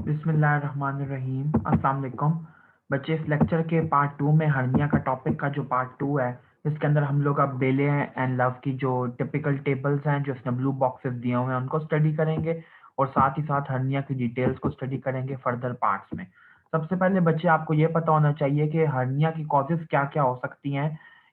बिस्मिल्लाहिर्रहमानिर्रहीम। अस्सलाम वालेकुम। बच्चे, इस लेक्चर के पार्ट 2 में हर्निया का टॉपिक का जो पार्ट 2 है, इसके अंदर हम लोग अब बेले एंड लव की जो टिपिकल टेबल्स हैं जो इसने ब्लू बॉक्सेस दिए हुए हैं उनको स्टडी करेंगे और साथ ही साथ हर्निया की डिटेल्स को स्टडी करेंगे फर्दर पार्ट्स में। सबसे पहले बच्चे, आपको ये पता होना चाहिए कि हर्निया की कॉजेज क्या क्या हो सकती हैं।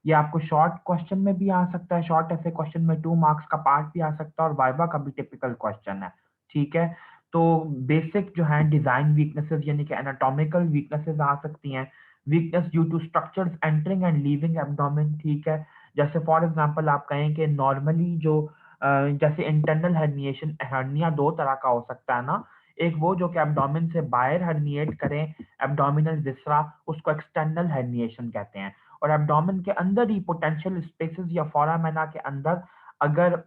ये आपको शॉर्ट क्वेश्चन में भी आ सकता है, शॉर्ट ऐसे क्वेश्चन में 2 मार्क्स का पार्ट भी आ सकता है और वाइवा का भी टिपिकल क्वेश्चन है। ठीक है। तो बेसिक जो है डिजाइन वीकनेसेस यानी कि एनाटॉमिकल वीकनेसेस आ सकती हैं। Weakness due to structures entering and leaving abdomen. ठीक है। जैसे फॉर एग्जांपल आप कहें कि नॉर्मली जो जैसे इंटरनल हर्निएशन, हर्निया दो तरह का हो सकता है ना। एक वो जो कि एब्डोमेन से बाहर हर्निएट करें, एब्डोमिनल विसरा, उसको एक्सटर्नल हर्निएशन कहते हैं। और एब्डोमेन के अंदर ही पोटेंशियल स्पेसेस या फोरामेना के अंदर अगर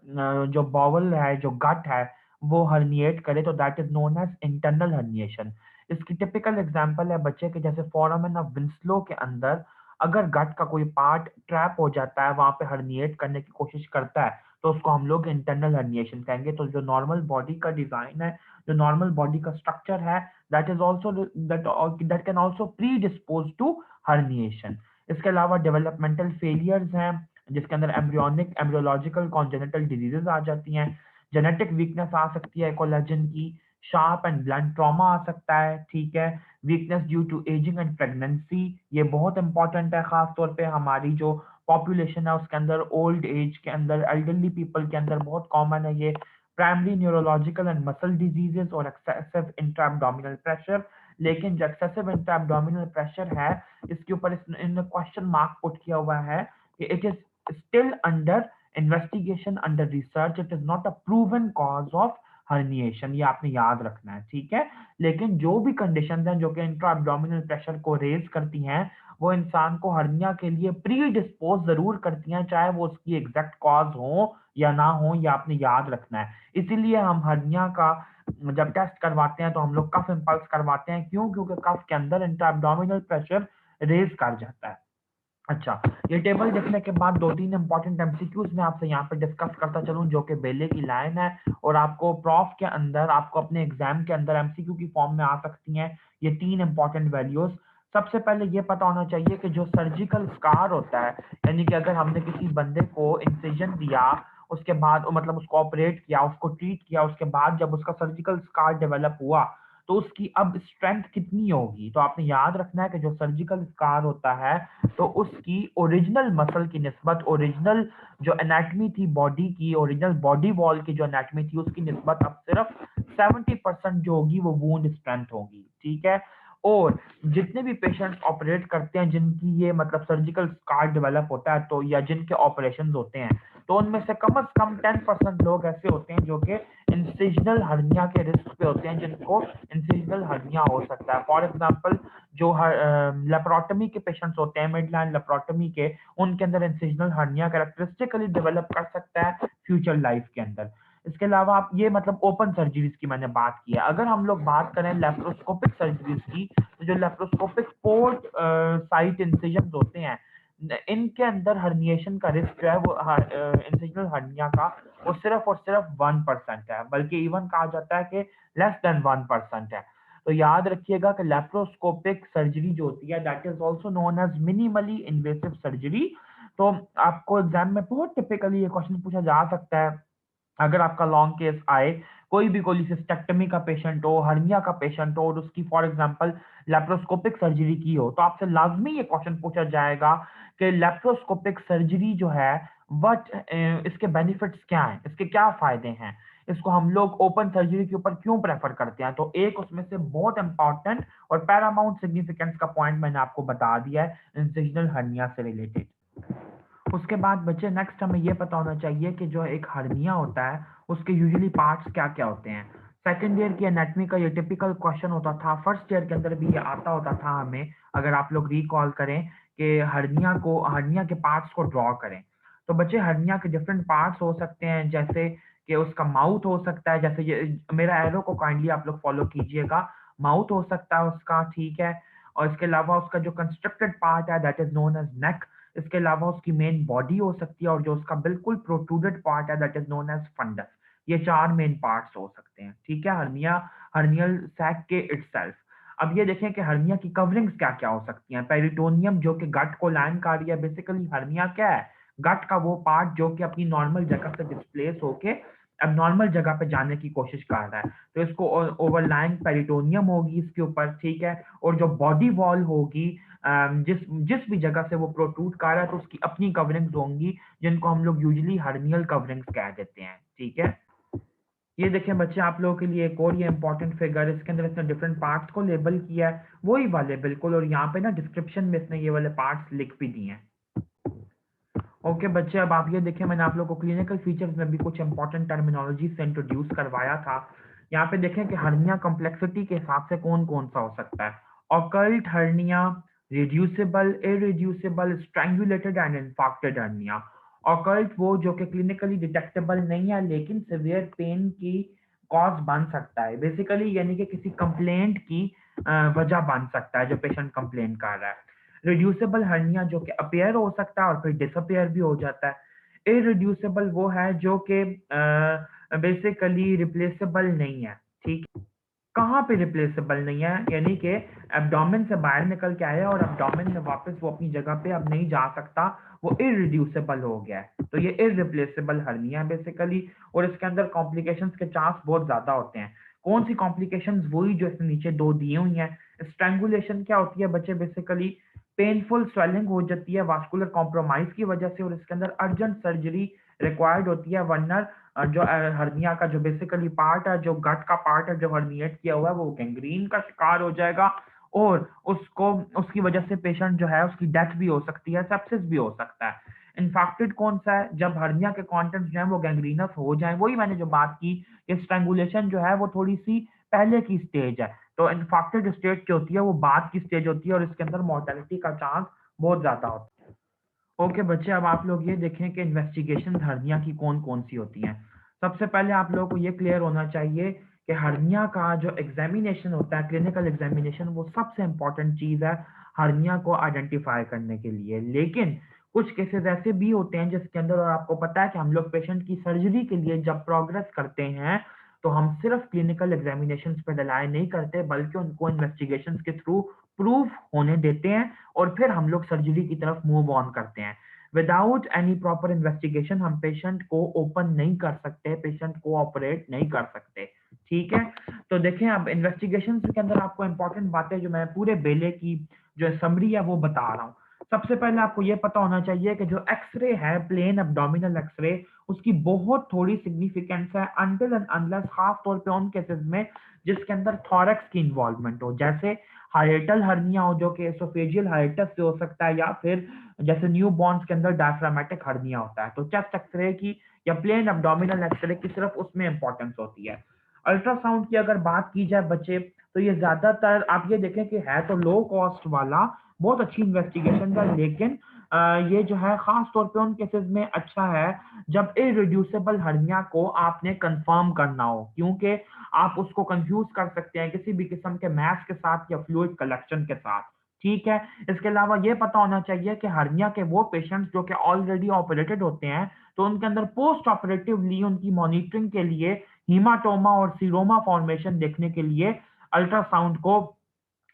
जो बॉवल है, जो गट है, वो हर्निएट करे तो that is known as internal herniation. इसकी टिपिकल एग्जांपल है बच्चे के, जैसे फोरामेन ऑफ विंस्लो के अंदर अगर गट का कोई पार्ट ट्रैप हो जाता है, वहां पे हर्निएट करने की कोशिश करता है, तो उसको हम लोग इंटरनल हर्निएशन कहेंगे। तो जो नॉर्मल बॉडी का डिजाइन है, जो नॉर्मल बॉडी का स्ट्रक्चर है, that is also that can also predispose to herniation. इसके अलावा डेवलपमेंटल फेलियर्स हैं जिसके अंदर एम्ब्रियोनिक, एम्ब्रियोलॉजिकल कॉन्जेनिटल डिजीजेस आ जाती हैं। जेनेटिक वीकनेस आ सकती है कोलेजन की। शार्प एंड ब्लंट ट्रॉमा आ सकता है। ठीक है। Weakness due to aging and pregnancy, ये बहुत इंपॉर्टेंट है, खास तौर पे हमारी जो पॉपुलेशन है उसके अंदर, ओल्ड एज के अंदर, एल्डरली पीपल के अंदर बहुत कॉमन है ये। Primary neurological and muscle diseases और एक्सेसिव इंट्रा एब्डोमिनल प्रेशर। लेकिन जो एक्सेसिव इंट्रा एब्डोमिनल प्रेशर है, इसके ऊपर इन क्वेश्चन मार्क पुट किया हुआ है कि it is still under investigation, under research, it is not a proven cause of herniation. ये आपने याद रखना है। ठीक है। लेकिन जो भी कंडीशन हैं जो कि इंट्रा एब्डोमिनल प्रेशर को रेज करती हैं, वो इंसान को हर्निया के लिए प्री डिस्पोज जरूर करती हैं, चाहे वो उसकी एग्जैक्ट कॉज हो या ना हो, ये आपने याद रखना है। इसीलिए हम हर्निया का जब टेस्ट करवाते हैं तो हम लोग कफ इम्पल्स करवाते हैं। क्यों? क्योंकि कफ के अंदर इंट्रा एब्डोमिनल प्रेशर रेज कर जाता है। अच्छा, ये टेबल देखने के बाद 2-3 इंपॉर्टेंट एमसीक्यूज मैं आपसे यहाँ पे डिस्कस करता चलूं जो कि बेले की लाइन है और आपको प्रॉफ के अंदर, आपको अपने एग्जाम के अंदर एमसीक्यू की फॉर्म में आ सकती हैं। ये 3 इंपॉर्टेंट वैल्यूज। सबसे पहले ये पता होना चाहिए कि जो सर्जिकल स्कार होता है, यानी कि अगर हमने किसी बंदे को इंसिजन दिया, उसके बाद मतलब उसको ऑपरेट किया, उसको ट्रीट किया, उसके बाद जब उसका सर्जिकल स्कार डेवलप हुआ, तो उसकी अब स्ट्रेंथ कितनी होगी। तो आपने याद रखना है कि जो सर्जिकल स्कार होता है, तो उसकी ओरिजिनल मसल की निस्बत, ओरिजिनल जो एनाटमी थी बॉडी की, ओरिजिनल बॉडी वॉल की जो एनाटमी थी, उसकी निस्बत अब सिर्फ 70% जो होगी वो वूंड स्ट्रेंथ होगी। ठीक है। और जितने भी पेशेंट्स ऑपरेट करते हैं जिनकी ये मतलब सर्जिकल स्कार डेवलप होता है, तो या जिनके ऑपरेशन होते हैं, तो उनमें से कम 10% लोग ऐसे होते हैं जो कि इंसिजनल हर्निया के रिस्क पे होते हैं, जिनको इंसिजनल हर्निया हो सकता है। फॉर एग्जांपल, जो लेप्रोटमी के पेशेंट्स होते हैं, मिड लाइन लेप्रोटमी के, उनके अंदर इंसिजनल हर्निया कैरेक्टरिस्टिकली डेवलप कर सकता है फ्यूचर लाइफ के अंदर। इसके अलावा आप ये मतलब ओपन सर्जरीज की मैंने बात की है। अगर हम लोग बात करें लेप्रोस्कोपिक सर्जरीज की, तो जो लेप्रोस्कोपिक पोर्ट साइट इंसिजन होते हैं, इनके अंदर हर्निएशन का रिस्क जो है वो इंसिजनल हर्निया का, वो सिर्फ और सिर्फ 1% है, बल्कि इवन कहा जाता है कि लेस देन 1% है। तो याद रखिएगा कि लेप्रोस्कोपिक सर्जरी जो होती है, that is also known as minimally invasive surgery. तो आपको एग्जाम में बहुत टिपिकली ये क्वेश्चन पूछा जा सकता है, अगर आपका लॉन्ग केस आए, कोई भी कोलिसिस्टेक्टमी का पेशेंट हो, हर्निया का पेशेंट हो और उसकी फॉर एग्जांपल लेप्रोस्कोपिक सर्जरी की हो, तो आपसे लाजमी ये क्वेश्चन पूछा जाएगा कि लेप्रोस्कोपिक सर्जरी जो है, वट इसके बेनिफिट्स क्या हैं, इसके क्या फायदे हैं, इसको हम लोग ओपन सर्जरी के ऊपर क्यों प्रेफर करते हैं। तो एक उसमें से बहुत इंपॉर्टेंट और पैरामाउंट सिग्निफिकेंस का पॉइंट मैंने आपको बता दिया है इंसिजनल हर्निया से रिलेटेड। उसके बाद बच्चे, नेक्स्ट हमें ये पता होना चाहिए कि जो एक हर्निया होता है उसके यूजुअली पार्ट्स क्या क्या होते हैं। सेकंड ईयर की एनाटमी का ये टिपिकल क्वेश्चन होता था, फर्स्ट ईयर के अंदर भी ये आता होता था हमें, अगर आप लोग रिकॉल करें कि हर्निया के पार्ट्स को ड्रॉ करें। तो बच्चे, हर्निया के डिफरेंट पार्ट्स हो सकते हैं, जैसे कि उसका माउथ हो सकता है, जैसे ये मेरा एरो को काइंडली आप लोग फॉलो कीजिएगा, माउथ हो सकता है उसका। ठीक है। और इसके अलावा उसका जो कंस्ट्रक्टेड पार्ट है, दैट इज नोन एज नेक। इसके अलावा उसकी मेन बॉडी हो सकती है, और जो उसका बिल्कुल प्रोट्रूडेड पार्ट है, that is known as fundus. ये 4 मेन पार्ट्स हो सकते हैं, ठीक है, हर्नियल सैक के इटसेल्फ। अब ये देखें कि हर्निया की कवरिंग्स क्या-क्या हो सकती हैं। पेरिटोनियम जो कि गट को लाइन कर रही है, बेसिकली हर्निया क्या है? गट का वो पार्ट जो कि अपनी नॉर्मल जगह से डिस्प्लेस होके एब्नॉर्मल जगह पे जाने की कोशिश कर रहा है। तो इसको ओवरलाइंग पेरिटोनियम होगी इसके ऊपर, ठीक है? और जो बॉडी वॉल होगी जिस जिस भी जगह से वो प्रोट्रूड कर रहा है तो उसकी अपनी कवरिंग्स होंगी, जिनको हम लोग यूजुअली हर्नियल कवरिंग्स कह देते हैं, ठीक है? ये देखें बच्चे आप लोगों के लिए एक और ये इंपॉर्टेंट फिगर, इसके अंदर इसने डिफरेंट पार्ट्स को लेबल किया है, वही वाले बिल्कुल, और यहाँ पे ना डिस्क्रिप्शन में इसने ये वाले पार्ट्स लिख भी दिए हैं। ओके बच्चे, अब आप ये देखें, मैंने आप लोगों को क्लिनिकल फीचर्स में भी कुछ इंपॉर्टेंट टर्मिनोलॉजी से इंट्रोड्यूस करवाया था। यहाँ पे देखें कि हर्निया कॉम्प्लेक्सिटी के हिसाब से कौन कौन सा हो सकता है। Occult hernia, reducible, irreducible, strangulated and infarcted hernia. Occult वो जो कि क्लिनिकली डिटेक्टेबल नहीं है लेकिन सिवियर पेन की कॉज बन सकता है, बेसिकली यानी कि किसी कंप्लेंट की वजह बन सकता है जो पेशेंट कंप्लेन कर रहा है। रिड्यूसिबल हर्निया जो कि अपीयर हो सकता है और फिर डिसअपीयर भी हो जाता है। इरिड्यूसिबल वो है जो कि बेसिकली रिप्लेसेबल नहीं है, ठीक है? कहाँ पे रिप्लेसेबल नहीं है? यानी कि एब्डोमेन से बाहर निकल के आया और एब्डोमेन में वापस वो अपनी जगह पे अब नहीं जा सकता, वो इरिड्यूसिबल हो गया है। तो ये इररिप्लेसेबल हर्निया है बेसिकली, और इसके अंदर कॉम्प्लिकेशंस के चांस बहुत ज़्यादा होते हैं। कौन सी कॉम्प्लिकेशंस? वही जो इसमें नीचे 2 दी हुई हैं। स्ट्रैंगुलेशन क्या होती है बच्चे? बेसिकली पेनफुल स्वेलिंग हो जाती है वास्कुलर कॉम्प्रोमाइज़ की वजह से, और इसके अंदर अर्जेंट सर्जरी रिक्वायर्ड होती है, वरना जो हर्निया का जो बेसिकली पार्ट है, जो गट का पार्ट है जो हर्निएट किया हुआ है, वो गैंग्रीन का शिकार हो जाएगा और उसको उसकी वजह से पेशेंट जो है उसकी डेथ भी हो सकती है, सेप्सिस भी हो सकता है। इन्फेक्टेड कौन सा है? जब हर्निया के कंटेंट्स जो हैं वो गैंग्रीनस हो जाएँ, वही मैंने जो बात की कि स्ट्रैंगुलेशन जो है वो थोड़ी-सी पहले की स्टेज है। तो इन्फेक्टेड स्टेज जो होती है वो बाद की स्टेज होती है और इसके अंदर मोर्टेलिटी का चांस बहुत ज़्यादा होता है। ओके बच्चे, अब आप लोग ये देखें कि इन्वेस्टिगेशन हर्निया की कौन-कौन सी होती हैं। सबसे पहले आप लोगों को ये क्लियर होना चाहिए कि हर्निया का जो एग्ज़ामिनेशन होता है, क्लिनिकल एग्ज़ामिनेशन, वो सबसे इम्पोर्टेंट चीज़ है हर्निया को आइडेंटिफ़ाई करने के लिए। लेकिन कुछ केसेज़ ऐसे भी होते हैं जिसके अंदर, और आपको पता है कि हम लोग पेशेंट की सर्जरी के लिए जब प्रोग्रेस करते हैं, तो हम सिर्फ़ क्लिनिकल एग्ज़ामिनेशंस पे रिलाय नहीं करते, बल्कि उनको इन्वेस्टिगेशंस के थ्रू प्रूफ होने देते हैं और फिर हम लोग सर्जरी की तरफ मूव ऑन करते हैं। विदाउट एनी प्रॉपर इन्वेस्टिगेशन हम पेशेंट को ओपन नहीं कर सकते, पेशेंट को ऑपरेट नहीं कर सकते, ठीक है? तो देखें, अब इन्वेस्टिगेशंस के अंदर आपको इम्पोर्टेंट बातें जो मैं पूरे बेले की जो समरी है वो बता रहा हूँ। सबसे पहले आपको ये पता होना चाहिए कि जो एक्स-रे है, प्लेन एब्डोमिनल एक्स-रे, उसकी बहुत थोड़ी सिग्निफिकेंस है अनटिल एंड अनलेस, खास तौर पे उन केसेस में जिसके अंदर थॉरैक्स की इन्वॉल्वमेंट हो, जैसे हाइएटल हर्निया हो जो कि एसोफेजियल हाइएटस से हो सकता है, या फिर जैसे न्यूबॉर्न्स के अंदर डायफ्रामेटिक हर्निया होता है। तो चेस्ट एक्स-रे की या प्लेन एब्डोमिनल एक्स-रे की सिर्फ उसमें इम्पोर्टेंस होती है। अल्ट्रासाउंड की अगर बात की जाए बच्चे, तो ये ज़्यादातर आप ये देखें कि है तो लो कॉस्ट वाला, बहुत अच्छी इन्वेस्टिगेशन है, लेकिन ये जो है ख़ास तौर पे उन केसेज़ में अच्छा है जब इरिड्यूसिबल हर्निया को आपने कन्फर्म करना हो, क्योंकि आप उसको कन्फ्यूज़ कर सकते हैं किसी भी किस्म के मास के साथ या फ्लूइड कलेक्शन के साथ, ठीक है? इसके अलावा ये पता होना चाहिए कि हर्निया के वो पेशेंट्स जो कि ऑलरेडी ऑपरेटेड होते हैं, तो उनके अंदर पोस्ट ऑपरेटिवली उनकी मॉनिटरिंग के लिए हीमाटोमा और सीरोमा फॉर्मेशन देखने के लिए अल्ट्रासाउंड को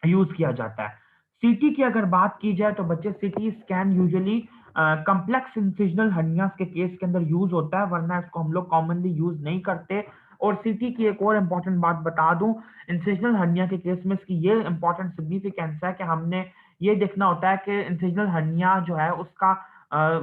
यूज़ किया जाता है। सीटी की अगर बात की जाए तो बच्चे सीटी स्कैन यूजुअली कॉम्प्लेक्स इन्सिजनल हर्नियाज़ के केस के अंदर यूज़ होता है, वरना इसको हम लोग कॉमनली यूज़ नहीं करते। और सीटी की एक और इम्पोर्टेंट बात बता दूँ, इन्सिजनल हर्निया के केस में इसकी ये इम्पोर्टेंट सिग्निफिकेंस है कि हमने ये देखना होता है कि इन्सिजनल हर्निया जो है उसका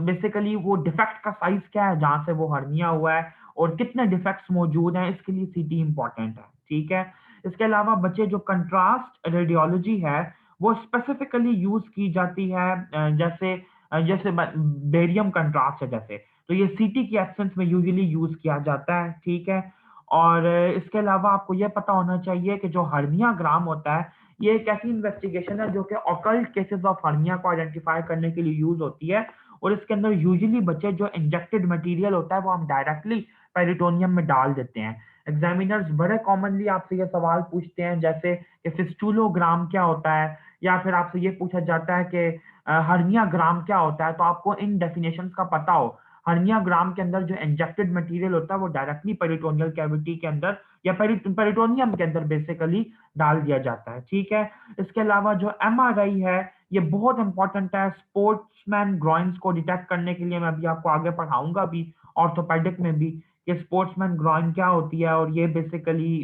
बेसिकली वो डिफेक्ट का साइज़ क्या है जहाँ से वो हर्निया हुआ है और कितने डिफेक्ट्स मौजूद हैं, इसके लिए सीटी इम्पोर्टेंट है, ठीक है? इसके अलावा बच्चे जो कंट्रास्ट रेडियोलॉजी है, वो स्पेसिफिकली यूज़ की जाती है जैसे बेरियम कंट्रास्ट है जैसे, तो ये सीटी की एब्सेंस में यूजुअली यूज़ किया जाता है, ठीक है? और इसके अलावा आपको ये पता होना चाहिए कि जो हर्नियाग्राम होता है, ये एक ऐसी इन्वेस्टिगेशन है जो कि ऑकल्ट केसेज़ ऑफ हर्निया को आइडेंटिफ़ाई करने के लिए यूज़ होती है, और इसके अंदर यूजुअली बच्चे जो इंजेक्टेड मटीरियल होता है, वो हम डायरेक्टली पेरिटोनियम में डाल देते हैं। एग्ज़ामिनर्स बड़े कॉमनली आपसे ये सवाल पूछते हैं जैसे कि फिस्टुलोग्राम क्या होता है? या फिर आपसे ये पूछा जाता है कि हर्नियाग्राम क्या होता है? तो आपको इन डेफिनिशंस का पता हो। हर्नियाग्राम के अंदर जो इंजेक्टेड मटेरियल होता है वो डायरेक्टली पेरिटोनियल कैविटी के अंदर या पेरिटोनियम के अंदर बेसिकली डाल दिया जाता है, ठीक है। इसके अलावा जो एमआरआई है ये बहुत इंपॉर्टेंट है स्पोर्ट्समैन ग्रॉइंस को डिटेक्ट करने के लिए। मैं अभी आपको आगे पढ़ाऊंगा भी ऑर्थोपेडिक में भी कि स्पोर्ट्समैन ग्रॉइन क्या होती है और ये बेसिकली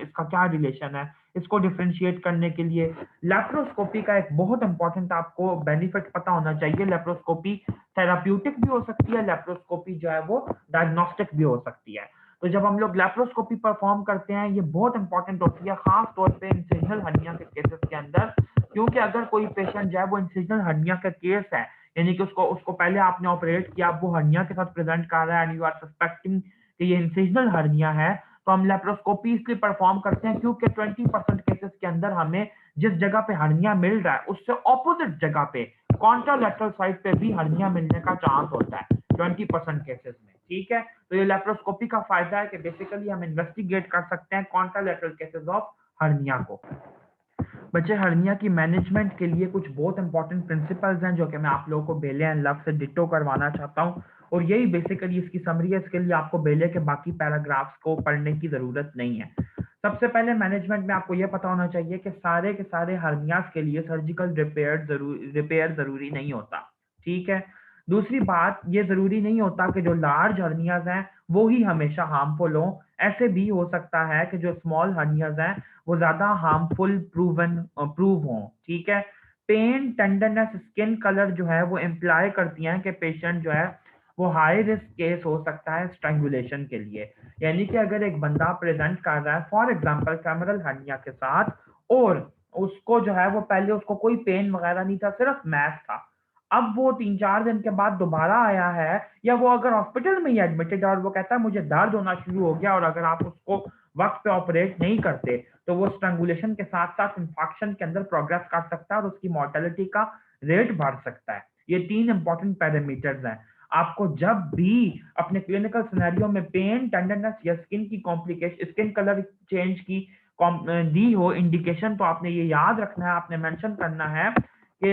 इसका क्या रिलेशन है। इसको डिफरेंशिएट करने के लिए लेप्रोस्कोपी का एक बहुत इंपॉर्टेंट आपको बेनिफिट पता होना चाहिए। लेप्रोस्कोपी थेराप्यूटिक भी हो सकती है, लेप्रोस्कोपी जो है वो डायग्नोस्टिक भी हो सकती है। तो जब हम लोग लेप्रोस्कोपी परफॉर्म करते हैं ये बहुत इंपॉर्टेंट होती है, खास तौर पे इंसिजनल हर्निया के केसेस के अंदर, क्योंकि अगर कोई पेशेंट जो है वो इंसिजनल हर्निया का केस है, यानी कि उसको उसको पहले आपने ऑपरेट किया, वो हर्निया के साथ प्रेजेंट कर रहा है एंड यू आर सस्पेक्टिंग कि ये इंसिजनल हर्निया है, तो हम लेप्रोस्कोपी इसलिए परफॉर्म करते हैं क्योंकि 20% केसेस के अंदर हमें जिस जगह पे हर्निया मिल रहा है उससे ऑपोजिट जगह पे कॉन्ट्रालैटरल साइड पे भी हर्निया मिलने का चांस होता है 20% केसेस में, ठीक है। तो ये लेप्रोस्कोपी का फायदा है कि बेसिकली हम इन्वेस्टिगेट कर सकते हैं कॉन्ट्रालैटरल केसेस ऑफ हर्निया को। बच्चे हर्निया की मैनेजमेंट के लिए कुछ बहुत इंपॉर्टेंट प्रिंसिपल्स हैं जो कि मैं आप लोगों को बेले एंड लव से डिटो करवाना चाहता हूँ, और यही बेसिकली इसकी समरी है। इसके लिए आपको बेले के बाकी पैराग्राफ्स को पढ़ने की जरूरत नहीं है। सबसे पहले मैनेजमेंट में आपको यह पता होना चाहिए कि सारे के सारे हर्नियाज के लिए सर्जिकल रिपेयर जरूरी नहीं होता, ठीक है। दूसरी बात, ये जरूरी नहीं होता कि जो लार्ज हर्नियाज हैं वो ही हमेशा हार्मफुल हो। ऐसे भी हो सकता है कि जो स्मॉल हर्नियाज हैं वो ज्यादा हार्मफुल प्रूव हो, ठीक है। पेन, टेंडरनेस, स्किन कलर जो है वो इम्प्लाई करती हैं कि पेशेंट जो है वो हाई रिस्क केस हो सकता है स्ट्रैंगुलेशन के लिए। यानी कि अगर एक बंदा प्रेजेंट कर रहा है फॉर एग्जांपल फेमरल हर्निया के साथ, और उसको जो है वो पहले उसको कोई पेन वगैरह नहीं था, सिर्फ मैथ था, अब वो 3-4 दिन के बाद दोबारा आया है, या वो अगर हॉस्पिटल में ही एडमिटेड है और वो कहता है मुझे दर्द होना शुरू हो गया, और अगर आप उसको वक्त पे ऑपरेट नहीं करते तो वो स्ट्रैंगुलेशन के साथ साथ इंफेक्शन के अंदर प्रोग्रेस कर सकता है और उसकी मॉर्टेलिटी का रेट बढ़ सकता है। ये 3 इंपॉर्टेंट पैरामीटर्स हैं। आपको जब भी अपने क्लिनिकल सिनेरियो में पेन, टेंडरनेस या स्किन की कॉम्प्लिकेशन, स्किन कलर चेंज की दी हो इंडिकेशन, तो आपने ये याद रखना है, आपने मेंशन करना है कि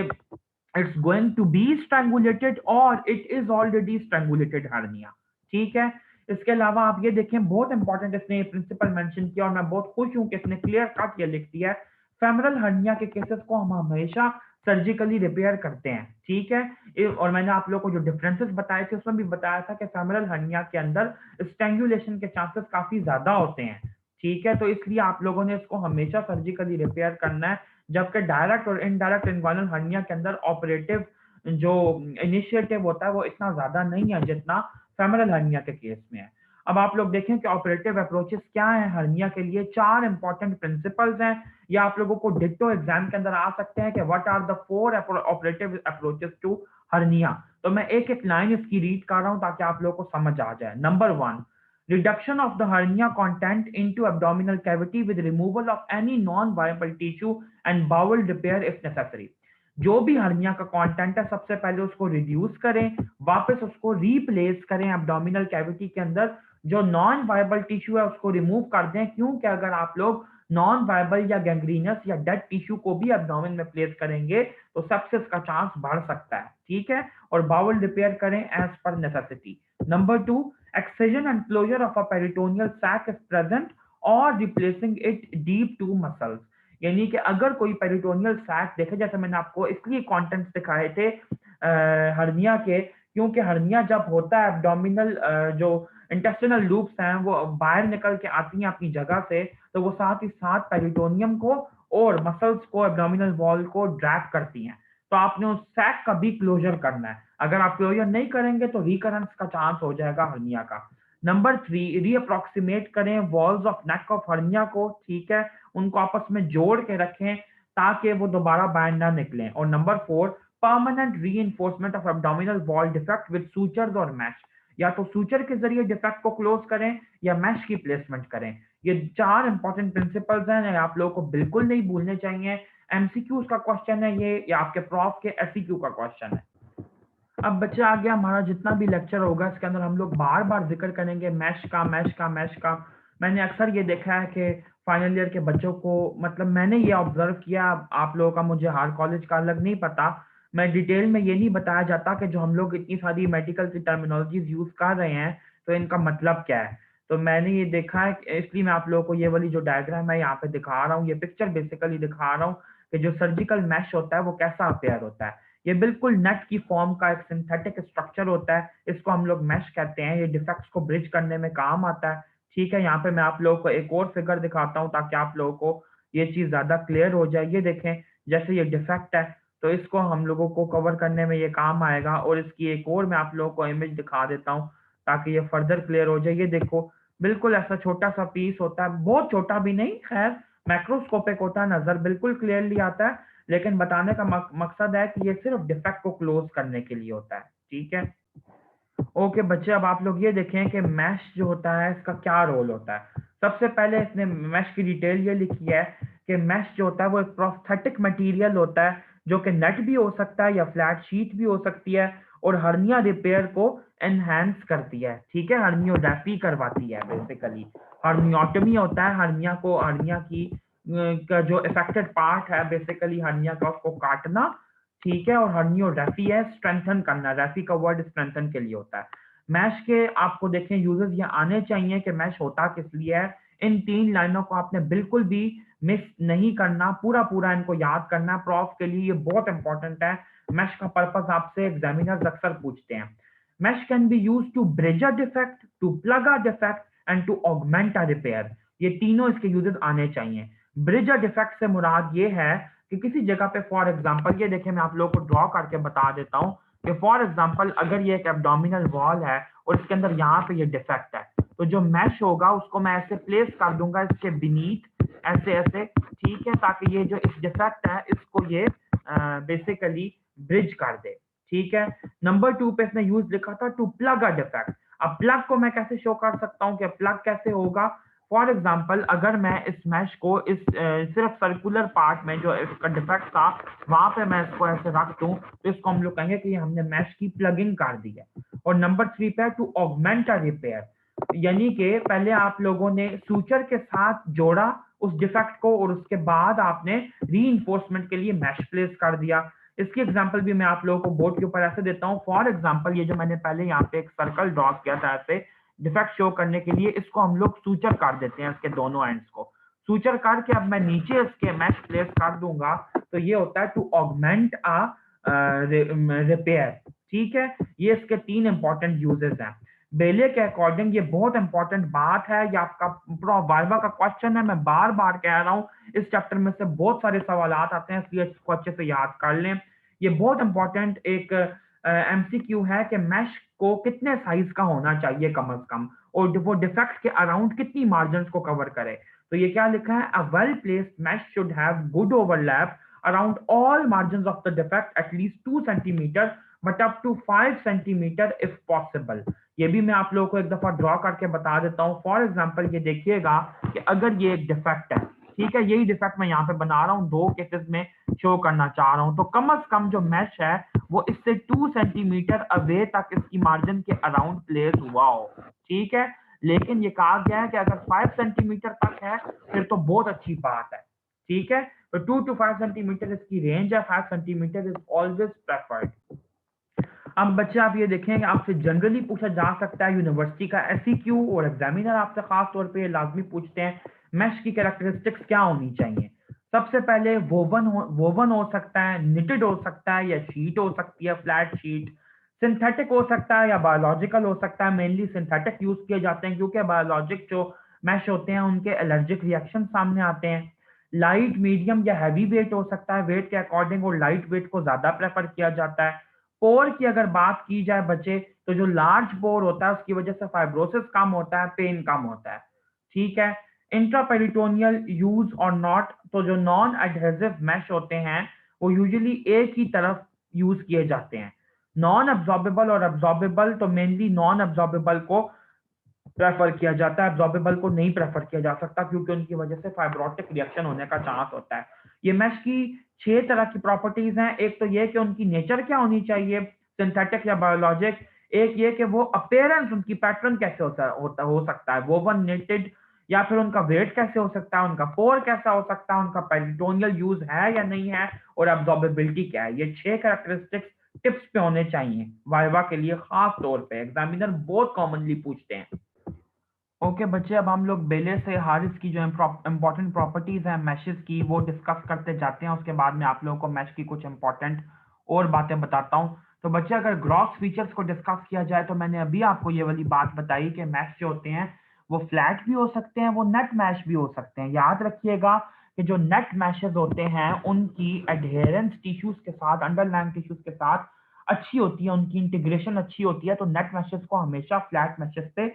it's going to be strangulated और it is already strangulated hernia, ठीक है। इसके अलावा आप ये देखें, बहुत इंपॉर्टेंट इसने ये प्रिंसिपल मेंशन किया और मैं बहुत खुश हूं कि इसने क्लियर कट ये लिख दिया है, फेमरल हर्निया के केसेस को हम हमेशा सर्जिकली रिपेयर करते हैं, ठीक है। और मैंने आप लोगों को जो डिफरेंसेस बताए थे उसमें भी बताया था कि फेमरल हर्निया के अंदर स्ट्रैंगुलेशन के चांसेस काफी ज्यादा होते हैं, ठीक है। तो इसलिए आप लोगों ने इसको हमेशा सर्जिकली रिपेयर करना है, जबकि डायरेक्ट और इनडायरेक्ट इन्वाइरल हर्निया के अंदर ऑपरेटिव जो इनिशिएटिव होता है वो इतना ज्यादा नहीं है जितना फेमरल हर्निया के केस में है। अब आप लोग देखें कि ऑपरेटिव अप्रोचेस क्या है हर्निया के लिए। 4 इंपॉर्टेंट प्रिंसिपल्स हैं, या आप लोगों को डिट्टो एग्जाम के अंदर आ सकते हैं कि what are the 4 operative approaches to hernia. तो मैं एक एक लाइन इसकी रीड कर रहा हूं ताकि आप लोगों को समझ आ जाए। Number 1, reduction of the hernia content into abdominal cavity with removal of any non-viable tissue and bowel repair if necessary। जो भी हर्निया का कंटेंट है सबसे पहले उसको रिड्यूस करें, वापस उसको रिप्लेस करें एब्डोमिनल कैविटी के अंदर, जो नॉन वायबल टिश्यू है उसको रिमूव कर दें, क्योंकि अगर आप लोग नॉन वायबल या गैंग्रीनस या डेड टिश्यू को भी एब्डोमिन में प्लेस करेंगे तो सेप्सिस का चांस बढ़ सकता है, ठीक है। और बाउल रिपेयर करें as per necessity. Number 2, excision and closure of a peritoneal sac is present or replacing it deep to muscles। यानी कि अगर कोई पेरिटोनियल सैक देखे, जैसे मैंने आपको इसलिए कंटेंट्स दिखाए थे हर्निया के, क्योंकि हर्निया जब होता है एब्डोमिनल जो इंटेस्टिनल लूप्स हैं वो बाहर निकल के आती हैं अपनी जगह से, तो वो साथ ही साथ पेरिटोनियम को और मसल्स को, एब्डोमिनल वॉल को ड्रैग करती हैं। तो आपने उस सैक का भी क्लोजर करना है। अगर आप क्लोजर नहीं करेंगे तो रिकरेंस का चांस हो जाएगा हर्निया का। नंबर 3, रीअप्रोक्सीमेट करें walls of neck of hernia को, ठीक है, उनको आपस में जोड़ के रखें ताकि वो दोबारा बाहर ना निकलें। और number 4, permanent reinforcement of abdominal wall defect with sutures और मैश। या तो सूचर के जरिए डिफेक्ट को क्लोज करें या मैश की प्लेसमेंट करें। ये 4 इंपॉर्टेंट प्रिंसिपल्स हैं, आप लोगों को बिल्कुल नहीं भूलने चाहिए। एमसीक्यूज का क्वेश्चन है ये, या आपके प्रॉफ के एससीक्यू का क्वेश्चन है। अब बच्चे आ गया हमारा जितना भी लेक्चर होगा इसके अंदर हम लोग बार बार जिक्र करेंगे मैश का। मैंने अक्सर ये देखा है कि फाइनल ईयर के बच्चों को, मतलब मैंने ये ऑब्जर्व किया, आप लोगों का मुझे हर कॉलेज का अलग नहीं पता, मैं डिटेल में ये नहीं बताया जाता कि जो हम लोग इतनी सारी मेडिकल की टर्मिनोलॉजीज यूज कर रहे हैं तो इनका मतलब क्या है। तो मैंने ये देखा है, इसलिए मैं आप लोगों को ये वाली जो डायग्राम है यहाँ पे दिखा रहा हूँ, ये पिक्चर बेसिकली दिखा रहा हूँ कि जो सर्जिकल मैश होता है वो कैसा अपेयर होता है। ये बिल्कुल नेट की फॉर्म का एक सिंथेटिक स्ट्रक्चर होता है, इसको हम लोग मैश कहते हैं। ये डिफेक्ट्स को ब्रिज करने में काम आता है। ठीक है, यहाँ पे मैं आप लोगों को एक और फिगर दिखाता हूँ ताकि आप लोगों को ये चीज ज्यादा क्लियर हो जाए। ये देखें, जैसे ये डिफेक्ट है तो इसको हम लोगों को कवर करने में ये काम आएगा। और इसकी एक और मैं आप लोगों को इमेज दिखा देता हूँ ताकि ये फर्दर क्लियर हो जाए। ये देखो, बिल्कुल ऐसा छोटा सा पीस होता है, बहुत छोटा भी नहीं, खैर मैक्रोस्कोपिक होता है, नजर बिल्कुल क्लियरली आता है, लेकिन बताने का मकसद है कि ये सिर्फ डिफेक्ट को क्लोज करने के लिए होता है। ठीक है, ओके बच्चे, अब आप लोग ये देखें कि मैश जो होता है इसका क्या रोल होता है। सबसे पहले इसने मैश की डिटेल ये लिखी है कि मैश जो होता है वो एक प्रोस्थेटिक मटेरियल होता है जो कि नेट भी हो सकता है या फ्लैट शीट भी हो सकती है, और हर्निया रिपेयर को एनहांस करती है। ठीक है, हर्नियोडैपी करवाती है बेसिकली। हर्नियोटमी होता है, हर्निया को, हर्निया की का जो इफेक्टेड पार्ट है बेसिकली हर्निया का, उसको काटना। ठीक है, और हर्नियोडैफी है स्ट्रेंथन करना, रैफी का वर्ड स्ट्रेंथन के लिए होता है। मैश के आपको देखें यूजेस ये आने चाहिए कि मैश होता किस लिए है। इन 3 लाइनों को आपने बिल्कुल भी मिस नहीं करना, पूरा पूरा इनको याद करना। प्रॉफ के लिए ये बहुत इंपॉर्टेंट है। मैश का पर्पस आपसे एग्जामिनर्स अक्सर पूछते हैं। Mesh can be use to bridge a defect, to plug a defect and to augment a repair. ये तीनों इसके यूजेस आने चाहिए। ब्रिज अ डिफेक्ट से मुराद ये है कि किसी जगह पे, फॉर एग्जांपल ये देखें, मैं आप लोगों को ड्रॉ करके बता देता हूँ कि फॉर एग्जांपल अगर ये एक एब्डोमिनल वॉल है और इसके अंदर यहाँ पे ये डिफेक्ट है, तो जो मैश होगा उसको मैं ऐसे प्लेस कर दूंगा इसके बीनीथ, ऐसे ऐसे। ठीक है, ताकि ये जो इस डिफेक्ट है इसको ये बेसिकली ब्रिज कर दे। ठीक है, नंबर 2 पे इसने यूज लिखा था टू प्लग अ डिफेक्ट। अब प्लग को मैं कैसे शो कर सकता हूँ कि प्लग कैसे होगा। फॉर एग्जाम्पल अगर मैं इस मैश को इस सिर्फ सर्कुलर पार्ट में जो इसका डिफेक्ट था वहां पे मैं इसको ऐसे रख दूं, तो इसको हम लोग कहेंगे कि हमने मैश की प्लगिंग कर दी है। और नंबर 3 पे टू ऑगमेंट अ रिपेयर, यानी कि पहले आप लोगों ने सूचर के साथ जोड़ा उस डिफेक्ट को और उसके बाद आपने री के लिए मैश प्लेस कर दिया। इसकी एग्जांपल भी मैं आप लोगों को बोर्ड के ऊपर ऐसे देता हूँ। फॉर एग्जांपल ये जो मैंने पहले यहाँ पे एक सर्कल ड्रॉ किया था ऐसे डिफेक्ट शो करने के लिए, इसको हम लोग सूचर काट देते हैं, इसके दोनों एंड्स को सूचर काट के अब मैं नीचे इसके मैश प्लेस कर दूंगा, तो ये होता है टू ऑगमेंट अ रिपेयर। ठीक है, ये इसके 3 इंपॉर्टेंट यूजेस हैं। बेले के अकॉर्डिंग ये बहुत इंपॉर्टेंट बात है, ये आपका पूरा वाइवा का क्वेश्चन है, मैं बार बार कह रहा हूँ। इस चैप्टर में से बहुत सारे सवाल आते हैं, इसलिए इसको अच्छे से याद कर लें। ये बहुत इंपॉर्टेंट एक एमसीक्यू है कि मैश को कितने साइज का होना चाहिए कम से कम, और वो डिफेक्ट के अराउंड कितनी मार्जिन को कवर करे। तो ये क्या लिखा है, a well placed mesh should have good overlap around all margin of the defect at least 2 centimetre but up to 5 centimetre if possible. ये भी मैं आप लोगों को एक दफा ड्रॉ करके बता देता हूँ। फॉर एग्जाम्पल ये देखिएगा कि अगर ये एक डिफेक्ट है, ठीक है, यही डिफेक्ट मैं यहाँ पे बना रहा हूँ, 2 केसेस में शो करना चाह रहा हूँ, तो कम से कम जो मैश है वो इससे 2 सेंटीमीटर अवे तक इसकी मार्जिन के अराउंड प्लेस हुआ हो। ठीक है, लेकिन ये कहा गया है कि अगर 5 सेंटीमीटर तक है फिर तो बहुत अच्छी बात है। ठीक है, तो 2 to 5 सेंटीमीटर इसकी रेंज है, 5 सेंटीमीटर इज ऑलवेज प्रेफर्ड। अब बच्चे आप ये देखें कि आपसे जनरली पूछा जा सकता है यूनिवर्सिटी का एससीक्यू, और एग्जामिनर आपसे खास तौर पे लाजमी पूछते हैं मैश की कैरेक्टरिस्टिक्स क्या होनी चाहिए। सबसे पहले वोवन हो सकता है, निटेड हो सकता है, या शीट हो सकती है, फ्लैट शीट। सिंथेटिक हो सकता है या बायोलॉजिकल हो सकता है। मेनली सिंथेटिक यूज किए जाते हैं क्योंकि बायोलॉजिक जो मैश होते हैं उनके एलर्जिक रिएक्शन सामने आते हैं। लाइट, मीडियम या हैवी वेट हो सकता है, वेट के अकॉर्डिंग, और लाइट वेट को ज्यादा प्रेफर किया जाता है। पोर की अगर बात की जाए बच्चे, तो जो लार्ज पोर होता है उसकी वजह से फाइब्रोसिस कम होता है, पेन कम होता है। ठीक है, इंट्रापेरिटोनियल यूज और नॉट, तो जो नॉन एडहेसिव मैश होते हैं वो यूजुअली एक ही तरफ यूज किए जाते हैं। नॉन अब्जॉर्बेबल और अब्जॉर्बेबल, तो मेनली नॉन अब्जॉर्बेबल को प्रेफर किया जाता है, एब्जॉर्बेबल को नहीं प्रेफर किया जा सकता क्योंकि उनकी वजह से फाइब्रोटिक रिएक्शन होने का चांस होता है। ये मैश की 6 तरह की प्रॉपर्टीज हैं। एक तो ये कि उनकी नेचर क्या होनी चाहिए, सिंथेटिक या बायोलॉजिक। एक ये कि वो अपीयरेंस, उनकी पैटर्न कैसे हो सकता है, वोवन, नेटेड या फिर उनका वेट कैसे हो सकता है, उनका पोर कैसा हो सकता है, उनका पेरिटोनियल यूज है या नहीं है, और एब्जॉर्बेबिलिटी क्या है। ये 6 कैरेक्टरिस्टिक्स टिप्स पे होने चाहिए वाइवा के लिए, खास तौर पे एग्जामिनर बहुत कॉमनली पूछते हैं। ओके बच्चे, अब हम लोग बेले से हारिस की जो इम्पोर्टेंट प्रॉपर्टीज हैं मैशेस की वो डिस्कस करते जाते हैं। उसके बाद में आप लोगों को मैश की कुछ इंपॉर्टेंट और बातें बताता हूँ। तो बच्चे, अगर ग्रॉस फीचर्स को डिस्कस किया जाए तो मैंने अभी आपको ये वाली बात बताई कि मैश जो होते हैं वो फ्लैट भी हो सकते हैं, वो नेट मैश भी हो सकते हैं। याद रखिएगा कि जो नेट मैशेस होते हैं उनकी एडहेरेंस टिश्यूज के साथ, अंडरलाइंग टिश्यूज के साथ अच्छी होती है, उनकी इंटीग्रेशन अच्छी होती है। तो नेट मैशेस को हमेशा फ्लैट मैशेस से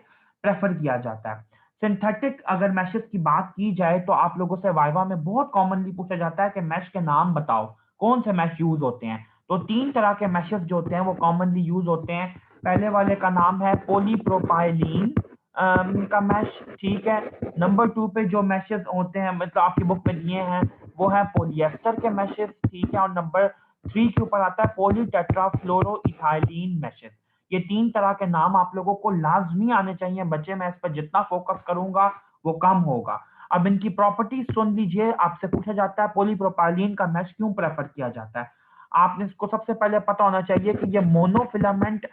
प्रेफर किया जाता है। सिंथेटिक अगर मैशेस की बात की जाए तो आप लोगों से वाइवा में बहुत कॉमनली पूछा जाता है कि मैश के नाम बताओ, कौन से मैश यूज होते हैं। तो 3 तरह के मैशेस जो होते हैं वो कॉमनली यूज होते हैं। पहले वाले का नाम है पॉलीप्रोपाइलीन का मैश, ठीक है। नंबर 2 पे जो मैशेस होते हैं, मतलब आपकी बुक में दिए हैं, वो है पॉलिएस्टर के मैशेस, ठीक है। और नंबर 3 के ऊपर आता है पॉलीटेट्राफ्लोरोइथाइलीन मैशेस। ये 3 तरह के नाम आप लोगों को लाजमी आने चाहिए बच्चे। मैं इस पर जितना फोकस करूंगा वो कम होगा। अब इनकी प्रॉपर्टीज सुन लीजिए। आपसे पूछा जाता है पॉलीप्रोपाइलीन का मैश क्यों प्रेफर किया जाता है। आपने इसको सबसे पहले पता होना चाहिए कि ये मोनोफिलामेंट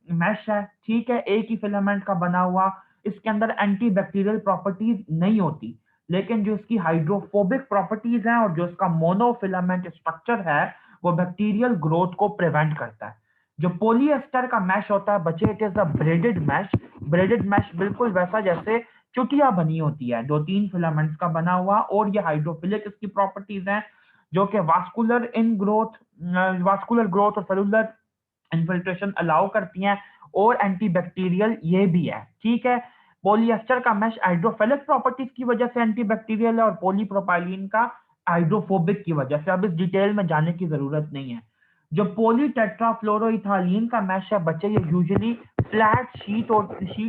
मैश है, ठीक है, एक ही फिलामेंट का बना हुआ। इसके अंदर एंटीबैक्टीरियल प्रॉपर्टीज नहीं होती, लेकिन जो इसकी हाइड्रोफोबिक प्रॉपर्टीज हैं और जो इसका मोनोफिलामेंट स्ट्रक्चर है वो बैक्टीरियल ग्रोथ को प्रिवेंट करता है। जो पॉलिएस्टर का मैश होता है बच्चे, it is a braided mesh. Braided mesh बिल्कुल वैसा जैसे चुटिया बनी होती है, 2-3 फिलामेंट्स का बना हुआ, और ये हाइड्रोफिलिक इसकी प्रॉपर्टीज हैं जो कि वास्कुलर ग्रोथ और सेलुलर इन्फिल्ट्रेशन अलाउ करती हैं, और एंटीबैक्टीरियल ये भी है, ठीक है। पॉलिएस्टर का मैश हाइड्रोफिलिक प्रॉपर्टीज की वजह से एंटीबैक्टीरियल है, और पॉलीप्रोपाइलीन का हाइड्रोफोबिक की वजह से। अब इस डिटेल में जाने की जरूरत नहीं है। जो पॉलीटेट्राफ्लोरोइथालीन का मैश है बच्चे, ये यूजुअली फ्लैट शीट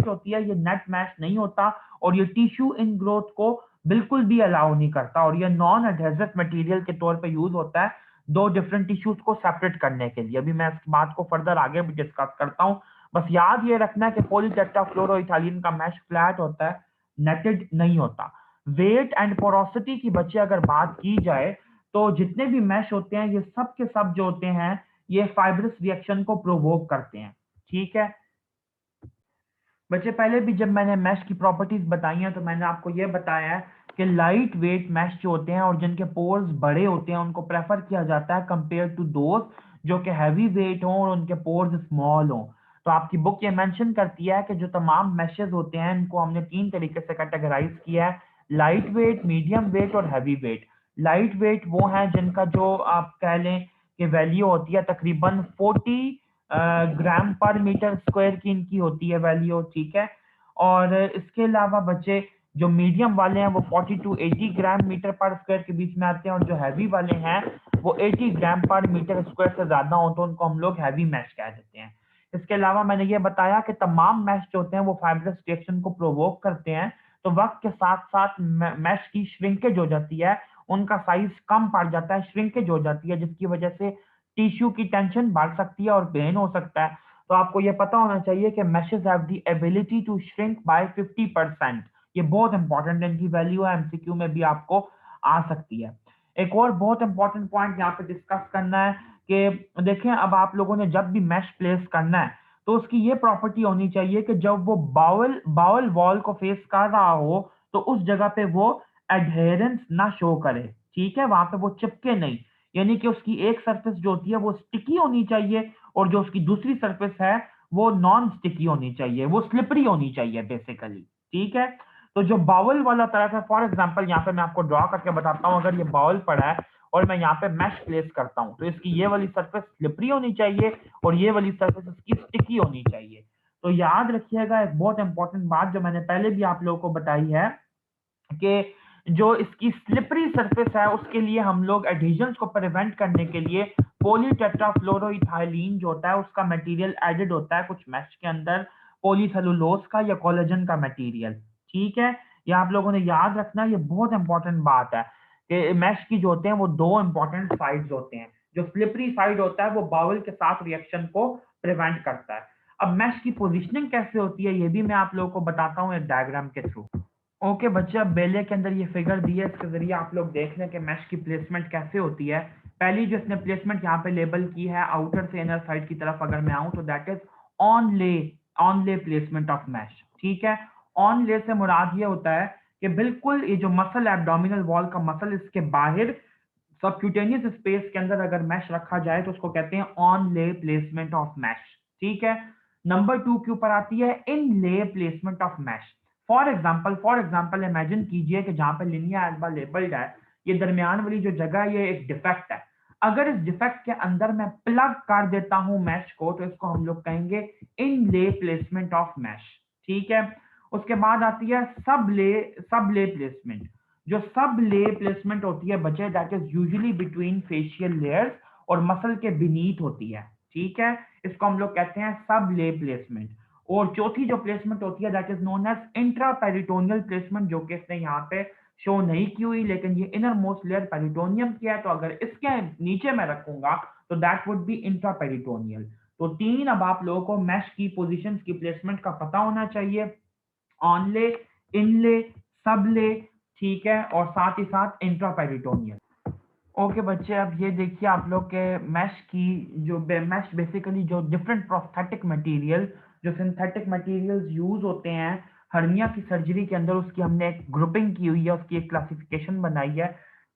होती है, ये नेट मैश नहीं होता, और ये टिश्यू इन ग्रोथ को बिल्कुल भी अलाउ नहीं करता, और ये नॉन एडहेसिव मटेरियल के तौर पे यूज होता है दो डिफरेंट टिश्यूज को सेपरेट करने के लिए। अभी मैं इस बात को फर्दर आगे भी डिस्कस करता हूँ। बस याद ये रखना है कि पॉलीटेट्राफ्लोरोइथालीन का मैश फ्लैट होता है, नेटेड नहीं होता। वेट एंड पोरोसिटी की बच्चे अगर बात की जाए तो जितने भी मैश होते हैं ये सब के सब जो होते हैं ये फाइब्रस रिएक्शन को प्रोवोक करते हैं, ठीक है। बच्चे, पहले भी जब मैंने मैश की प्रॉपर्टीज बताई हैं तो मैंने आपको ये बताया है कि लाइट वेट मैश जो होते हैं और जिनके पोर्स बड़े होते हैं उनको प्रेफर किया जाता है कंपेयर टू दोज जो कि हैवी वेट हों और उनके पोर्स स्मॉल हों। तो आपकी बुक ये मेंशन करती है कि जो तमाम मैशेस होते हैं इनको हमने 3 तरीके से कैटेगराइज किया है: लाइट वेट, मीडियम वेट और हैवी वेट। लाइट वेट वो हैं जिनका जो आप कह लें कि वैल्यू होती है तकरीबन 40 ग्राम पर मीटर स्क्वायर की इनकी होती है वैल्यू, ठीक है। और इसके अलावा बच्चे जो मीडियम वाले हैं वो 40 टू 80 ग्राम मीटर पर स्क्वायर के बीच में आते हैं, और जो हैवी वाले हैं वो 80 ग्राम पर मीटर स्क्वायर से ज्यादा हो तो उनको हम लोग हैवी मैश कह देते हैं। इसके अलावा मैंने ये बताया कि तमाम मैश जो होते हैं वो फाइब्रस रिएक्शन को प्रोवोक करते हैं। तो वक्त के साथ साथ मैश की श्रिंकेज हो जाती है, उनका साइज कम पड़ जाता है, श्रिंकेज हो जाती है, जिसकी वजह से टिश्यू की टेंशन बढ़ सकती है और पेन हो सकता है। तो आपको ये पता होना चाहिए कि meshes have the ability to shrink by 50%। ये बहुत इंपॉर्टेंट है, इनकी वैल्यू है, एमसीक्यू में भी आपको आ सकती है। एक और बहुत इंपॉर्टेंट पॉइंट यहाँ पे डिस्कस करना है कि देखें, अब आप लोगों ने जब भी मैश प्लेस करना है तो उसकी ये प्रॉपर्टी होनी चाहिए कि जब वो बाउल वॉल को फेस कर रहा हो तो उस जगह पे वो एडहेरेंस ना शो करे, ठीक है, वहां पे वो चिपके नहीं। यानी कि उसकी एक सरफेस जो होती है वो स्टिकी होनी चाहिए, और जो उसकी दूसरी सरफेस है वो नॉन स्टिकी होनी चाहिए, वो स्लिपरी होनी चाहिए बेसिकली, ठीक है। तो जो बाउल वाला तरफ है, फॉर एग्जांपल यहाँ पे मैं आपको ड्रॉ करके बताता हूँ। अगर ये बाउल पड़ा है और मैं यहाँ पे मैश प्लेस करता हूँ तो इसकी ये वाली सरफेस स्लिपरी होनी चाहिए और ये वाली सरफेस इसकी स्टिकी होनी चाहिए। तो याद रखिएगा एक बहुत इंपॉर्टेंट बात जो मैंने पहले भी आप लोगों को बताई है कि जो इसकी स्लिपरी सरफेस है उसके लिए हम लोग एडिशंस को प्रिवेंट करने के लिए पॉलीटेट्राफ्लोरोइथाइलीन जो होता है उसका मटेरियल एडेड होता है कुछ मैश के अंदर, पॉलीसेलुलोज का या कोलेजन का मटेरियल, ठीक है। ये आप लोगों ने याद रखना, ये बहुत इंपॉर्टेंट बात है कि मैश की जो होते हैं वो दो इंपॉर्टेंट साइड्स होते हैं। जो स्लिपरी साइड होता है वो बाउल के साथ रिएक्शन को प्रिवेंट करता है। अब मैश की पोजिशनिंग कैसे होती है ये भी मैं आप लोगों को बताता हूँ एक डायग्राम के थ्रू। ओके बच्चे, अब बेले के अंदर ये फिगर दी है, इसके जरिए आप लोग देख लें कि मैश की प्लेसमेंट कैसे होती है। पहली जो इसने प्लेसमेंट यहाँ पे लेबल की है आउटर से इनर साइड की तरफ अगर मैं आऊं तो दैट इज ऑन ले, ऑन ले प्लेसमेंट ऑफ मैश। ठीक है, ऑन ले से मुराद ये होता है कि बिल्कुल ये जो मसल है एब्डोमिनल वॉल का मसल, इसके बाहर सबक्यूटेनियस स्पेस के अंदर अगर मैश रखा जाए तो उसको कहते हैं ऑन ले प्लेसमेंट ऑफ मैश। ठीक है, नंबर 2 के ऊपर आती है inlay placement of mesh. For example imagine कीजिए कि जहां पर लिनिया एल्बा लेबल्ड है, ये दरमियान वाली जो जगह है ये एक डिफेक्ट है। अगर इस डिफेक्ट के अंदर मैं प्लग कर देता हूं मैश को तो इसको हम लोग कहेंगे इन ले प्लेसमेंट ऑफ मैश। ठीक है, उसके बाद आती है सब ले प्लेसमेंट। जो सब ले प्लेसमेंट होती है बच्चे, that is usually between facial layers और मसल के बीनीथ होती है। ठीक है, इसको हम लोग कहते हैं सब ले प्लेसमेंट। और चौथी जो प्लेसमेंट होती है that is known as intraperitoneal placement, जो कि इसने यहाँ पे शो नहीं की हुई, लेकिन ये इनर मोस्ट लेयर पेरिटोनियम की है, तो अगर इसके नीचे मैं रखूंगा तो that would be intra peritoneal. तो तीन अब आप लोगों को मैश की पोजीशंस की प्लेसमेंट का पता होना चाहिए, ऑनले, इनले, सबले। ठीक है, और साथ ही साथ इंट्रा पेरिटोनियल। ओके बच्चे, अब ये देखिए आप लोग के मैश की जो मैश बेसिकली जो डिफरेंट प्रोस्थेटिक मटेरियल, जो सिंथेटिक मटेरियल्स यूज होते हैं हर्निया की सर्जरी के अंदर, उसकी हमने एक ग्रुपिंग की हुई है, उसकी एक क्लासिफिकेशन बनाई है।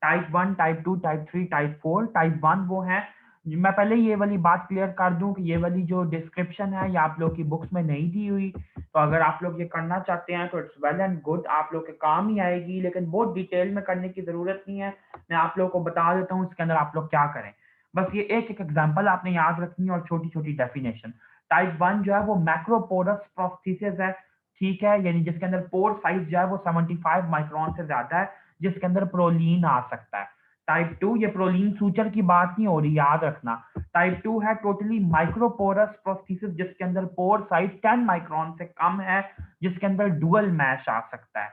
Type 1, type 2, type 3, type 4। Type 1 वो है, मैं पहले ये वाली बात क्लियर कर दूं कि ये वाली जो डिस्क्रिप्शन है ये आप लोग की बुक्स में नहीं दी हुई, तो अगर आप लोग ये करना चाहते हैं तो इट्स वेल एंड गुड, आप लोग के काम ही आएगी, लेकिन बहुत डिटेल में करने की जरूरत नहीं है। मैं आप लोगों को बता देता हूँ इसके अंदर आप लोग क्या करें। बस ये एक एक एग्जांपल आपने याद रखनी है और छोटी छोटी डेफिनेशन। टाइप 1 जो है वो मैक्रोपोरस प्रोस्थेसिस है। ठीक है, यानी जिसके अंदर पोर साइज जो है वो 75 माइक्रोन से ज्यादा है, जिसके अंदर प्रोलीन आ सकता है। टाइप 2, ये प्रोलीन सूचर की बात नहीं हो रही, याद रखना। टाइप 2 है टोटली माइक्रोपोरस प्रोस्थेसिस, जिसके अंदर पोर साइज 10 माइक्रोन से कम है, जिसके अंदर डुअल मैश आ सकता है।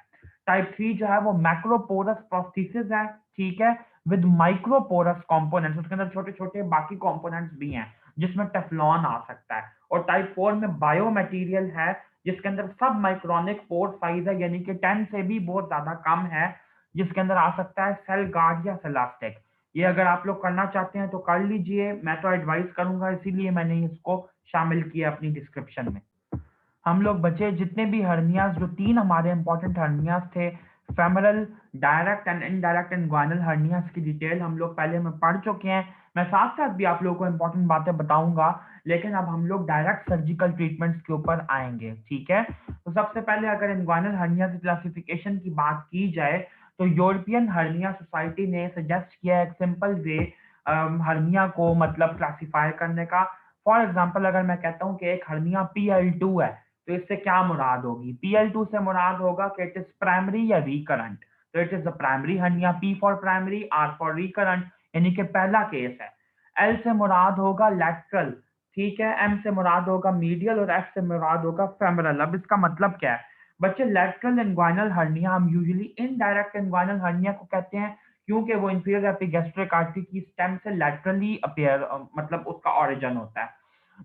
टाइप 3 जो है वो मैक्रोपोरस प्रोस्थेसिस है। ठीक है, विद माइक्रोपोरस कंपोनेंट्स, उसके अंदर छोटे छोटे बाकी कंपोनेंट्स भी हैं, जिसमें टेफ्लॉन आ सकता है। और टाइप 4 में बायो मटेरियल है, जिसके अंदर सब माइक्रोनिक पोर साइज है, यानी कि 10 से भी बहुत ज्यादा कम है, जिसके अंदर आ सकता है सेल गार्ड या सेलास्टिक। ये अगर आप लोग करना चाहते हैं तो कर लीजिए, मैं तो एडवाइस करूंगा, इसीलिए मैंने इसको शामिल किया अपनी डिस्क्रिप्शन में। हम लोग बचे जितने भी हर्नियाज, जो तीन हमारे इंपॉर्टेंट हर्नियाज थे, femoral, direct and indirect inguinal hernias की डिटेल हम लोग पहले में पढ़ चुके हैं। मैं साथ साथ भी आप लोगों को इंपॉर्टेंट बातें बताऊंगा, लेकिन अब हम लोग डायरेक्ट सर्जिकल ट्रीटमेंट्स के ऊपर आएंगे। ठीक है, तो सबसे पहले अगर इंग्वानल हर्निया की क्लासिफिकेशन की बात की जाए तो यूरोपियन हर्निया सोसाइटी ने सजेस्ट किया एक सिंपल वे हर्निया को मतलब क्लासिफाई करने का। फॉर एग्जाम्पल अगर मैं कहता हूँ कि एक हर्निया PL2 है, तो इससे क्या मुराद होगी? PL2 से मुराद होगा कि इट इज प्राइमरी या रिकरेंट, तो it is the primary hernia. P for primary, R for recurrent, यानी कि पहला केस है। L से मुराद होगा लैटरल। ठीक है, M से मुराद होगा मीडियल और F से मुराद होगा फेमरल। अब इसका मतलब क्या है बच्चे? लैटरल इंग्वाइनल हर्निया हम यूजुअली इनडायरेक्ट इंग्वाइनल हर्निया को कहते हैं, क्योंकि वो इंफीरियर एपिगैस्ट्रिक आर्टरी की स्टेम से लैटरली अपीयर मतलब उसका ओरिजिन होता है।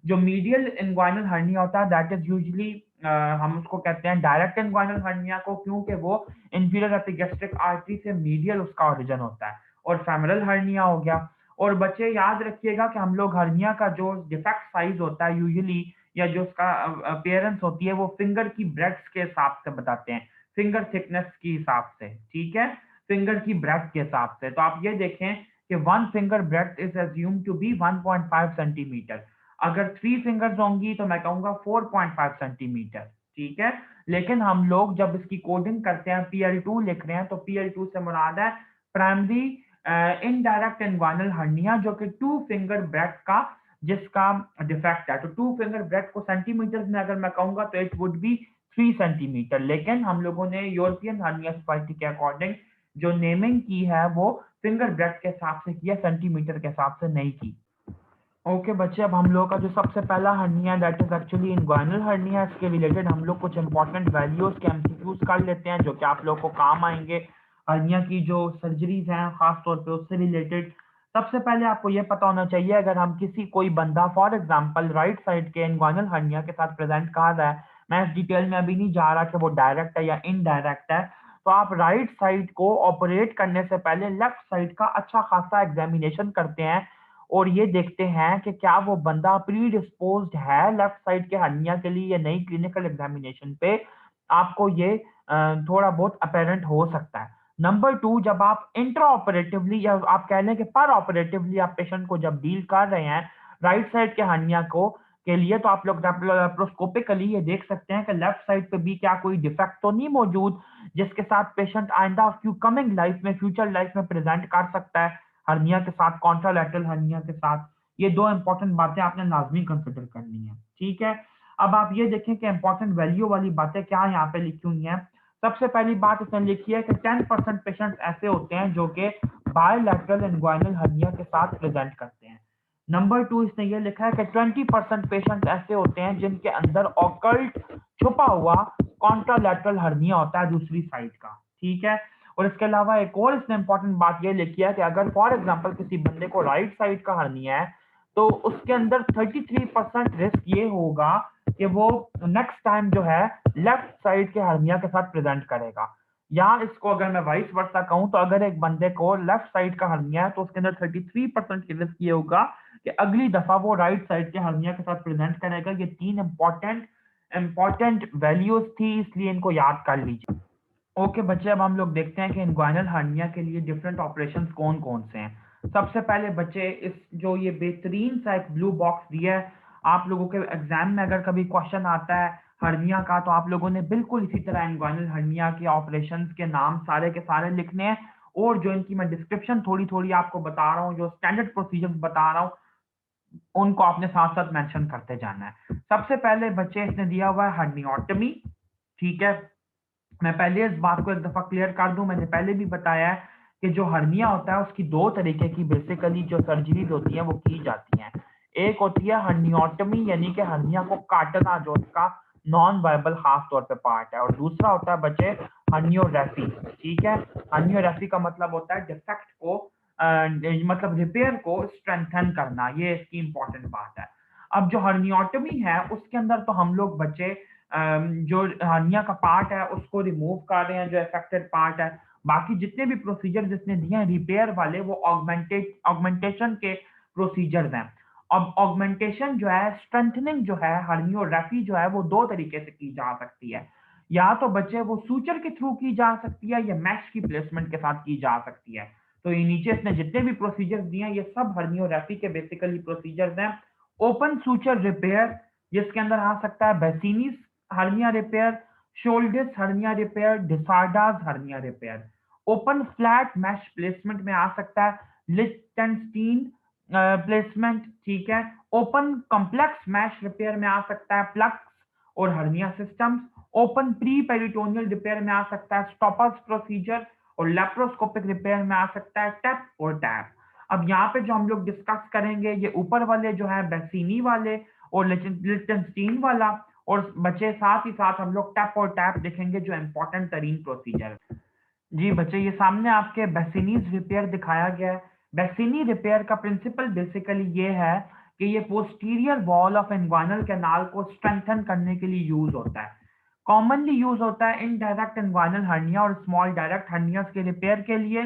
जो मीडियल इंग्वाइनल हर्निया होता है दैट इज यूजुअली हम उसको कहते हैं डायरेक्ट इंग्वाइनल हर्निया को, क्योंकि वो इंफीरियर एपिगैस्ट्रिक आर्टरी से मीडियल उसका ओरिजिन होता है। और फेमरल हर्निया हो गया। और बच्चे याद रखिएगा कि हम लोग हर्निया का जो डिफेक्ट साइज होता है यूजुअली, या जो उसका अपीयरेंस होती है, वो फिंगर की ब्रेड्थ के हिसाब से बताते हैं, फिंगर थिकनेस के हिसाब से। ठीक है, फिंगर की ब्रेड्थ के हिसाब से। तो आप ये देखें कि one finger breadth is assume to be 1.5 centimetre. अगर 3 फिंगर्स होंगी तो मैं कहूंगा 4.5 सेंटीमीटर। ठीक है, लेकिन हम लोग जब इसकी कोडिंग करते हैं PL2 लिख रहे हैं, तो PL2 से मुराद है प्राइमरी इनडायरेक्ट इंग्वाइनल हर्निया, जो कि 2 फिंगर ब्रेड्थ का जिसका डिफेक्ट है। तो 2 फिंगर ब्रेड्थ को सेंटीमीटर में अगर मैं कहूंगा तो इट वुड बी 3 सेंटीमीटर, लेकिन हम लोगों ने यूरोपियन हर्निया सोसाइटी के अकॉर्डिंग जो नेमिंग की है वो फिंगर ब्रेड्थ के हिसाब से की है, सेंटीमीटर के हिसाब से नहीं की। ओके बच्चे, अब हम लोग का जो सबसे पहला hernia that is actually inguinal hernia, इसके रिलेटेड हम लोग कुछ इंपॉर्टेंट वैल्यूज के एमसीक्यूज कर लेते हैं, जो कि आप लोग को काम आएंगे हर्निया की जो सर्जरीज हैं खास तौर पे उससे रिलेटेड। सबसे पहले आपको ये पता होना चाहिए, अगर हम किसी कोई बंदा फॉर एग्जांपल राइट साइड के इंग्वाइनल हर्निया के साथ प्रेजेंट कर रहा है, मैं इस डिटेल में अभी नहीं जा रहा कि वो डायरेक्ट है या इनडायरेक्ट है, तो आप राइट साइड को ऑपरेट करने से पहले लेफ्ट साइड का अच्छा खासा एग्जामिनेशन करते हैं और ये देखते हैं कि क्या वो बंदा प्री डिस्पोज्ड है लेफ्ट साइड के हर्निया के लिए या नहीं। क्लिनिकल एग्जामिनेशन पे आपको ये थोड़ा बहुत अपेरेंट हो सकता है। नंबर 2, जब आप इंट्रा ऑपरेटिवली या आप कह लें कि पर ऑपरेटिवली आप पेशेंट को जब डील कर रहे हैं राइट साइड के हर्निया को के लिए, तो आप लोग लेप्रोस्कोपिकली ये देख सकते हैं कि लेफ्ट साइड पे भी क्या कोई डिफेक्ट तो नहीं मौजूद जिसके साथ पेशेंट आइंदा कमिंग लाइफ में, फ्यूचर लाइफ में प्रेजेंट कर सकता है हर्निया के साथ, कॉन्ट्रालैटरल हर्निया के साथ। ये दो इंपॉर्टेंट बातें आपने लाजमी कंसिडर करनी है, ठीक है। अब आप ये देखें कि इंपॉर्टेंट वैल्यू वाली बातें क्या यहाँ पे लिखी हुई हैं। सबसे पहली बात इसने लिखी है कि 10% पेशेंट्स ऐसे होते हैं जो कि बायलैटरल इंग्वाइनल हर्निया के साथ प्रेजेंट करते हैं। नंबर 2, इसने ये लिखा है कि 20% पेशेंट्स ऐसे होते हैं जिनके अंदर ऑकल्ट छुपा हुआ कॉन्ट्रालैटरल हर्निया होता है दूसरी साइड का, ठीक है। और इसके अलावा एक और इसने इंपॉर्टेंट बात ये लिखी है कि अगर फॉर एग्जांपल किसी बंदे को राइट साइड का हर्निया है तो उसके अंदर 33% रिस्क ये होगा कि वो नेक्स्ट टाइम जो है लेफ्ट साइड के हर्निया के साथ प्रेजेंट करेगा। या इसको अगर मैं वाइस वर्सा कहूं तो अगर एक बंदे को लेफ्ट साइड का हर्निया है तो उसके अंदर 33% की रिस्क ये होगा कि अगली दफा वो राइट साइड के हर्निया के साथ प्रेजेंट करेगा। ये 3 इंपॉर्टेंट वैल्यूज थी, इसलिए इनको याद कर लीजिए। ओके बच्चे, अब हम लोग देखते हैं कि इंग्वाइनल हर्निया के लिए डिफरेंट ऑपरेशंस कौन कौन से हैं। सबसे पहले बच्चे, इस जो ये बेहतरीन सा एक ब्लू बॉक्स दिया है, आप लोगों के एग्जाम में अगर कभी क्वेश्चन आता है हर्निया का तो आप लोगों ने बिल्कुल इसी तरह इंग्वाइनल हर्निया के ऑपरेशंस के नाम सारे के सारे लिखने हैं और जो इनकी मैं डिस्क्रिप्शन थोड़ी थोड़ी आपको बता रहा हूँ, जो स्टैंडर्ड प्रोसीजर्स बता रहा हूँ, उनको आपने साथ साथ मेंशन करते जाना है। सबसे पहले बच्चे इसने दिया हुआ है हर्नियोटमी, ठीक है। मैं पहले इस बात को एक दफा क्लियर कर दूं, मैंने पहले भी बताया है कि जो हर्निया होता है उसकी दो तरीके की बेसिकली जो सर्जरीज होती हैं वो की जाती हैं। एक होती है हर्नियोटमी यानी कि हर्निया को काटना जो उसका नॉन वायबल हाफ तौर पे पार्ट है, और दूसरा होता है बच्चे हर्नियोरेफी, ठीक है। हर्नियोरेफी का मतलब होता है डिफेक्ट को मतलब रिपेयर को स्ट्रेंथन करना, ये इसकी इंपॉर्टेंट बात है। अब जो हर्नियोटमी है उसके अंदर तो हम लोग बच्चे जो हर्निया का पार्ट है उसको रिमूव कर रहे हैं, जो अफेक्टेड पार्ट है। बाकी जितने भी प्रोसीजर जिसने दिए हैं रिपेयर वाले वो ऑगमेंटेशन के प्रोसीजर्स हैं। अब ऑगमेंटेशन जो है, स्ट्रेंथनिंग जो है, हर्नियोरेफी जो है वो दो तरीके से की जा सकती है। या तो बच्चे वो सूचर के थ्रू की जा सकती है या मैश की प्लेसमेंट के साथ की जा सकती है। तो ये नीचे इसने जितने भी प्रोसीजर्स दिए हैं ये सब हर्नियोरेफी के बेसिकली प्रोसीजर्स हैं। ओपन सूचर रिपेयर जिसके अंदर आ सकता है Bassini's hernia repair, Shouldice's hernia repair, Desarda's hernia repair. Open flat mesh placement में आ सकता है लिचटेनस्टीन प्लेसमेंट, ठीक है। ओपन कॉम्प्लेक्स मैश रिपेयर में आ सकता है प्लक्स और hernia systems. Open pre peritoneal repair में आ सकता है स्टॉपर्स प्रोसीजर, और लेप्रोस्कोपिक रिपेयर में आ सकता है टैप और टैप। अब यहाँ पे जो हम लोग डिस्कस करेंगे ये ऊपर वाले जो है बेसिनी वाले और लिचटेनस्टीन वाला, और बच्चे साथ ही साथ हम लोग टैप और टैप देखेंगे जो इंपॉर्टेंट तरीन प्रोसीजर है। जी बच्चे, ये सामने आपके बेसिनीज रिपेयर दिखाया गया है। बेसिनी रिपेयर का प्रिंसिपल बेसिकली ये है कि ये पोस्टीरियर वॉल ऑफ इन्ग्वाइनल कैनाल को स्ट्रेंथन करने के लिए यूज होता है। कॉमनली यूज होता है इनडायरेक्ट इन्ग्वाइनल हर्निया और स्मॉल डायरेक्ट हर्नियास के रिपेयर के लिए।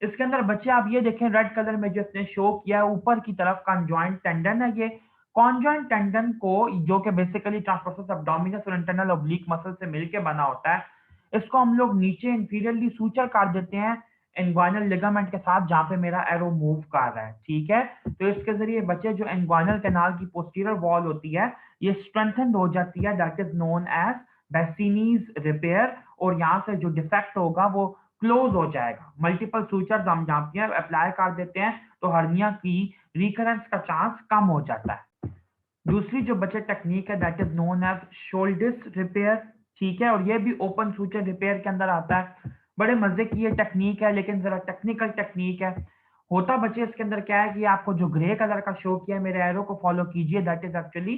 इसके अंदर बच्चे आप ये देखें रेड कलर में जो इसने शो किया है ऊपर की तरफ कॉन्जॉइंट टेंडन है। ये कॉन्जॉइंट टेंडन को जो कि बेसिकली ट्रांसवर्सस एब्डोमिनस और इंटरनल ऑब्लिक मसल से मिलके बना होता है, इसको हम लोग नीचे इंफीरियरली सूचर काट देते हैं एंग्वाइनल लिगामेंट के साथ जहां पे मेरा एरो मूव कर रहा है, ठीक है। तो इसके जरिए बच्चे जो एंग्वाइनल कैनाल की पोस्टीरियर वॉल होती है ये स्ट्रेंथेंड हो जाती है, that is known as Bassini's repair. और यहाँ से जो डिफेक्ट होगा वो क्लोज हो जाएगा। मल्टीपल सूचर्स हम जहाँ पे अप्लाई कर देते हैं तो हर्निया की रिकरेंस का चांस कम हो जाता है। दूसरी जो बच्चे टेक्निक है that is known as Shouldice repair, ठीक है, और ये भी ओपन सूचर रिपेयर के अंदर आता है। बड़े मजे की ये टेक्निक है लेकिन जरा टेक्निकल टेक्निक है। होता बच्चे इसके अंदर क्या है कि आपको जो ग्रे कलर का शो किया है मेरे एरो को फॉलो कीजिए, that is actually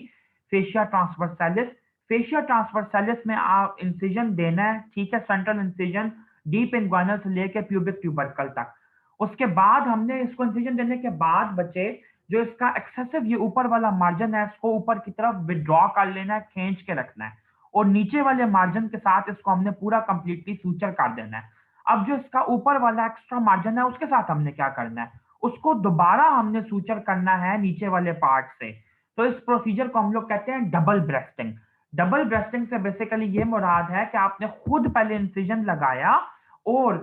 fascia transversalis. Fascia transversalis में आप इंसिजन देना है, ठीक है, सेंट्रल इंसिजन डीप इंग्वाइनल से लेकर प्यूबिक ट्यूबरकल तक। उसके बाद हमने इसको इंसिजन देने के बाद बच्चे जो इसका एक्सेसिव ये ऊपर वाला मार्जिन है इसको ऊपर की तरफ विड्रॉ कर लेना है, खींच के रखना है। और नीचे वाले मार्जिन के साथ इसको हमने पूरा कंप्लीटली सूचर कर देना है। अब जो इसका ऊपर वाला एक्स्ट्रा मार्जिन है उसके साथ हमने क्या करना है, उसको दोबारा हमने सूचर करना है नीचे वाले पार्ट से। तो इस प्रोसीजर को हम लोग कहते हैं डबल ब्रेस्टिंग। डबल ब्रेस्टिंग से बेसिकली ये मुराद है कि आपने खुद पहले इंसिजन लगाया और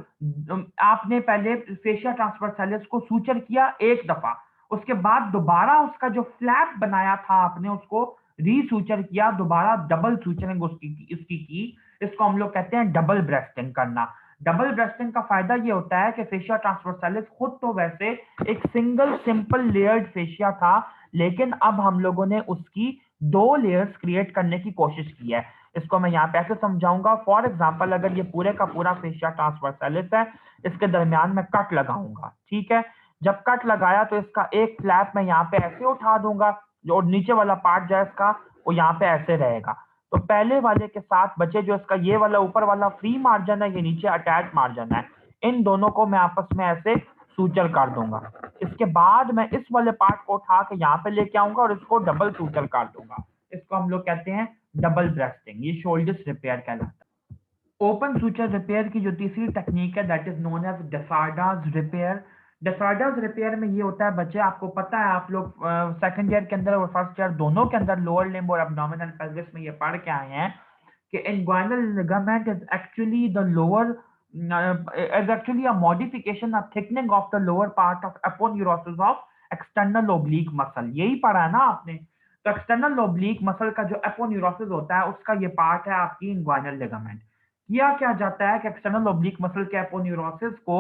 आपने पहले फेशिया ट्रांसवर्सालिस को सूचर किया एक दफा, उसके बाद दोबारा उसका जो फ्लैप बनाया था आपने उसको रीसूचर किया, दोबारा डबल सूचरिंग उसकी इसकी की। इसको हम लोग कहते हैं डबल ब्रेस्टिंग करना। डबल ब्रेस्टिंग का फायदा ये होता है कि फेशिया ट्रांसवर्सालिस खुद तो वैसे एक सिंगल सिंपल लेयर्ड फेशिया था, लेकिन अब हम लोगों ने उसकी 2 लेयर्स क्रिएट करने की कोशिश की है। इसको मैं यहाँ पे ऐसे समझाऊंगा। फॉर एग्जांपल अगर ये पूरे का पूरा फेशिया ट्रांसवर्सालिस है, इसके दरमियान में कट लगाऊंगा, ठीक है। जब कट लगाया तो इसका एक फ्लैप मैं यहाँ पे ऐसे उठा दूंगा, जो नीचे वाला पार्ट जो है इसका वो यहाँ पे ऐसे रहेगा। तो पहले वाले के साथ बचे जो इसका ये वाला ऊपर वाला फ्री मार्जिन है, ये नीचे अटैच मार्जिन है, इन दोनों को मैं आपस में ऐसे सूचर कर दूंगा। इसके बाद मैं इस वाले पार्ट को उठा के यहाँ पे लेके आऊंगा और इसको डबल सूचर कर दूंगा। इसको हम लोग कहते हैं डबल ब्रेस्टिंग। ये शोल्डर्स रिपेयर कहलाता है। ओपन सूचर रिपेयर की जो तीसरी टेक्निक है that is known as Desarda's repair. Desarda's repair में ये होता है बच्चे, आपको पता है आप लोग सेकंड ईयर के अंदर और फर्स्ट ईयर दोनों के अंदर लोअर लिम्ब और एब्डोमेन एंड पेल्विस में ये पढ़ के आए हैं कि inguinal ligament is actually the lower is actually a modification, a thickening of the lower part of aponeurosis of external oblique muscle। यही पढ़ा है ना आपने। तो एक्सटर्नल ओब्लिक मसल का जो एपोन्यूरोसिस होता है उसका ये पार्ट है आपकी इंग्वाइनल लिगामेंट। किया क्या जाता है कि एक्सटर्नल ओब्लिक मसल के एपोन्यूरोसिस को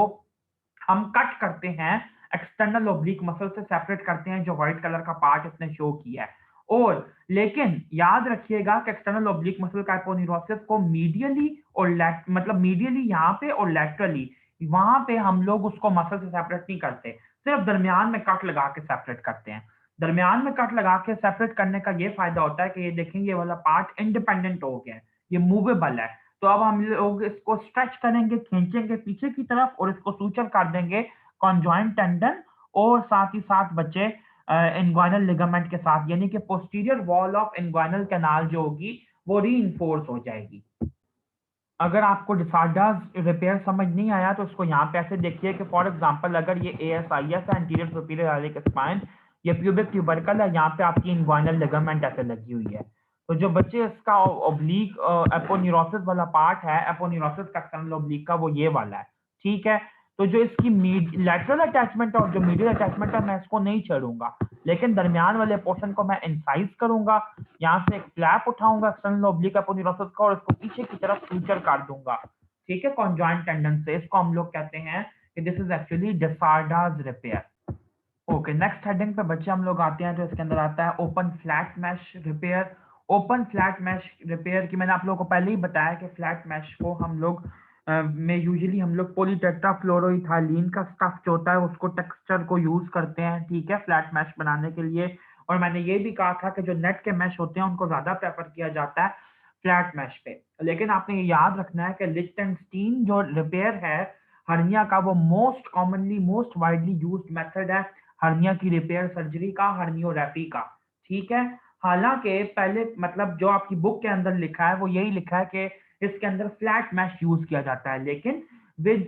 हम कट करते हैं, एक्सटर्नल ओब्लिक मसल से सेपरेट करते हैं, जो व्हाइट कलर का पार्ट इसने शो किया है। और लेकिन याद रखिएगा कि एक्सटर्नल ओब्लिक मसल का एपोन्यूरोसिस को मीडियली और मतलब मीडियली यहाँ पे और लैटरली वहां पे हम लोग उसको मसल से सेपरेट नहीं करते, सिर्फ दरमियान में कट लगा के सेपरेट करते हैं। दरमियान में कट लगा के सेपरेट करने का ये फायदा होता है कि ये देखेंगे ये वाला पार्ट इंडिपेंडेंट हो गया है, ये मूवेबल है। तो अब हम लोग इसको स्ट्रेच करेंगे, खींचेंगे पीछे की तरफ और इसको सूचर कर देंगे कॉन्जॉइंट टेंडन और साथ ही साथ बच्चे इंग्वाइनल लिगामेंट के साथ, यानी कि posterior wall of inguinal canal जो होगी वो रीइंफोर्स हो जाएगी। अगर आपको डिसार्डास रिपेयर समझ नहीं आया तो उसको यहाँ पे ऐसे देखिए कि फॉर एग्जांपल अगर ये ASIS है, एंटीरियर सुपीरियर इलियाक स्पाइन, ये प्यूबिक ट्यूबरकल है, यहाँ पे आपकी इंग्वाइनल लिगामेंट ऐसे लगी हुई है। तो जो बच्चे इसका ओब्लिक एपोन्यूरोसिस वाला पार्ट है, एपोन्यूरोसिस का एक्सटर्नल ओब्लिक का, वो ये वाला है, ठीक है। तो जो इसकी लैटरल अटैचमेंट और जो मीडियल अटैचमेंट है मैं इसको नहीं छेड़ूंगा, लेकिन दरमियान वाले पोर्शन को मैं इंसाइज करूंगा, यहाँ से एक फ्लैप उठाऊंगा एक्सटर्नल ओब्लिक एपोन्यूरोसिस का और इसको पीछे की तरफ सूचर कर दूंगा, ठीक है, कॉन्जॉइंट टेंडन से। इसको हम लोग कहते हैं कि this is actually Desarda's repair. Okay, next heading पे बच्चे हम लोग आते हैं, जो इसके अंदर आता है open flat mesh repair. Open flat mesh repair की मैंने आप लोगों को पहले ही बताया कि फ्लैट मैश को हम लोग में यूजुअली हम लोग पॉलीटेट्राफ्लोरोइथाइलीन का स्टफ जो होता है उसको टेक्सचर को यूज करते हैं, ठीक है, फ्लैट मैश बनाने के लिए। और मैंने ये भी कहा था कि जो नेट के मैश होते हैं उनको ज्यादा प्रेफर किया जाता है फ्लैट मैश पे। लेकिन आपने ये याद रखना है कि लिचटेनस्टीन जो रिपेयर है हर्निया का, वो most commonly most widely used method है हर्निया की रिपेयर सर्जरी का, हर्नियोरैपी का, ठीक है। हालांकि पहले मतलब जो आपकी बुक के अंदर लिखा है वो यही लिखा है कि इसके अंदर फ्लैट मैश यूज किया जाता है, लेकिन विद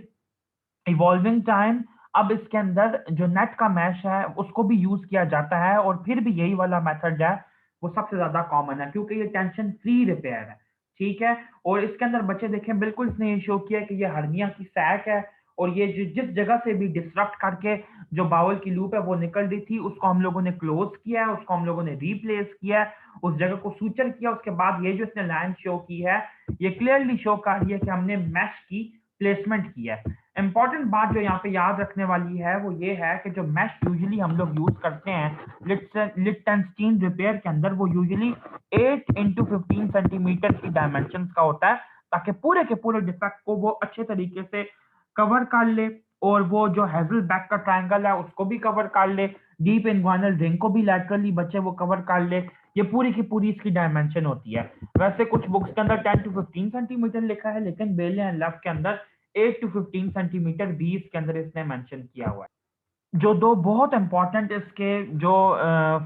इवॉल्विंग टाइम अब इसके अंदर जो नेट का मैश है उसको भी यूज किया जाता है, और फिर भी यही वाला मेथड है वो सबसे ज्यादा कॉमन है क्योंकि ये टेंशन फ्री रिपेयर है, ठीक है। और इसके अंदर बच्चे देखें बिल्कुल इसने ये शो किया कि ये हर्निया की सैक है, और ये जिस जगह से भी डिसरप्ट करके जो बाउल की लूप है वो निकल रही थी उसको हम लोगों ने क्लोज किया है, उसको हम लोगों ने रिप्लेस किया है, उस जगह को सूचर किया। उसके बाद ये जो इसने लाइन शो की है ये क्लियरली शो कर रही है कि हमने मैश की प्लेसमेंट की है। इंपॉर्टेंट बात जो यहाँ पे याद रखने वाली है वो ये है कि जो मैश यूजुअली हम लोग यूज करते हैं लिचटेनस्टीन रिपेयर के अंदर, वो यूजुअली 8 इंटू 15 सेंटीमीटर की डायमेंशन का होता है, ताकि पूरे के पूरे डिफेक्ट को वो अच्छे तरीके से कवर कर ले, और वो जो हेजल बैक का ट्रायंगल है उसको भी कवर कर ले, डीप इंग्वाइनल रिंग को भी लैटरली बच्चे वो कवर कर ले। ये पूरी की पूरी इसकी डायमेंशन होती है। वैसे कुछ बुक्स के अंदर 10 टू 15 सेंटीमीटर लिखा है, लेकिन बेले एंड लव के अंदर 8 टू 15 सेंटीमीटर भी इसके अंदर इसने मेंशन किया हुआ है। जो दो बहुत इंपॉर्टेंट इसके जो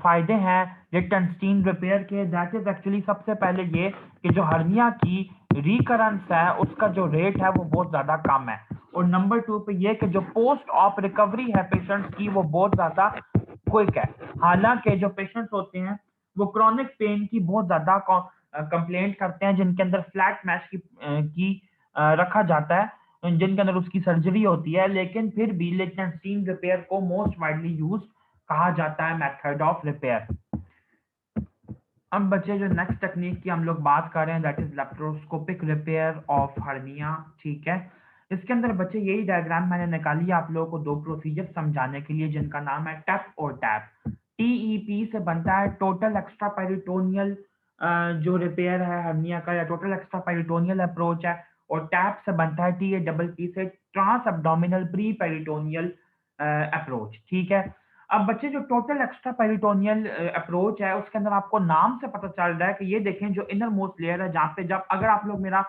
फायदे हैं लिechtenstein रिपेयर के, दैट इज एक्चुअली सबसे पहले ये कि जो हर्निया की रिकरेंस है उसका जो रेट है वो बहुत ज्यादा कम है, और नंबर टू पे ये कि जो पोस्ट ऑप रिकवरी है पेशेंट्स की वो बहुत ज्यादा क्विक है। हालांकि जो पेशेंट्स होते हैं वो क्रॉनिक पेन की बहुत ज्यादा कंप्लेंट करते हैं, जिनके अंदर फ्लैट मैश रखा जाता है, जिनके अंदर उसकी सर्जरी होती है, लेकिन फिर भी लिechtenstein रिपेयर को मोस्ट वाइडली यूज कहा जाता है मेथड ऑफ रिपेयर। अब बच्चे जो नेक्स्ट टेक्निक की हम लोग बात कर रहे हैं that is laparoscopic repair of hernia. ठीक है, इसके अंदर बच्चे यही डायग्राम मैंने निकाली है आप लोगों को दो प्रोसीजर समझाने के लिए, जिनका नाम है टैप और टैप। टीईपी से बनता है टोटल एक्स्ट्रा पेरिटोनियल जो रिपेयर है हर्निया का, या टोटल एक्स्ट्रा पेरिटोनियल अप्रोच है, और टैप से बनता है टी ए डबल पी से transabdominal preperitoneal approach. ठीक है, अब बच्चे जो टोटल एक्स्ट्रा पेरिटोनियल अप्रोच है उसके अंदर आपको नाम से पता चल रहा है कि ये देखें जो इनर मोस्ट लेयर है, जहाँ पे जब अगर आप लोग मेरा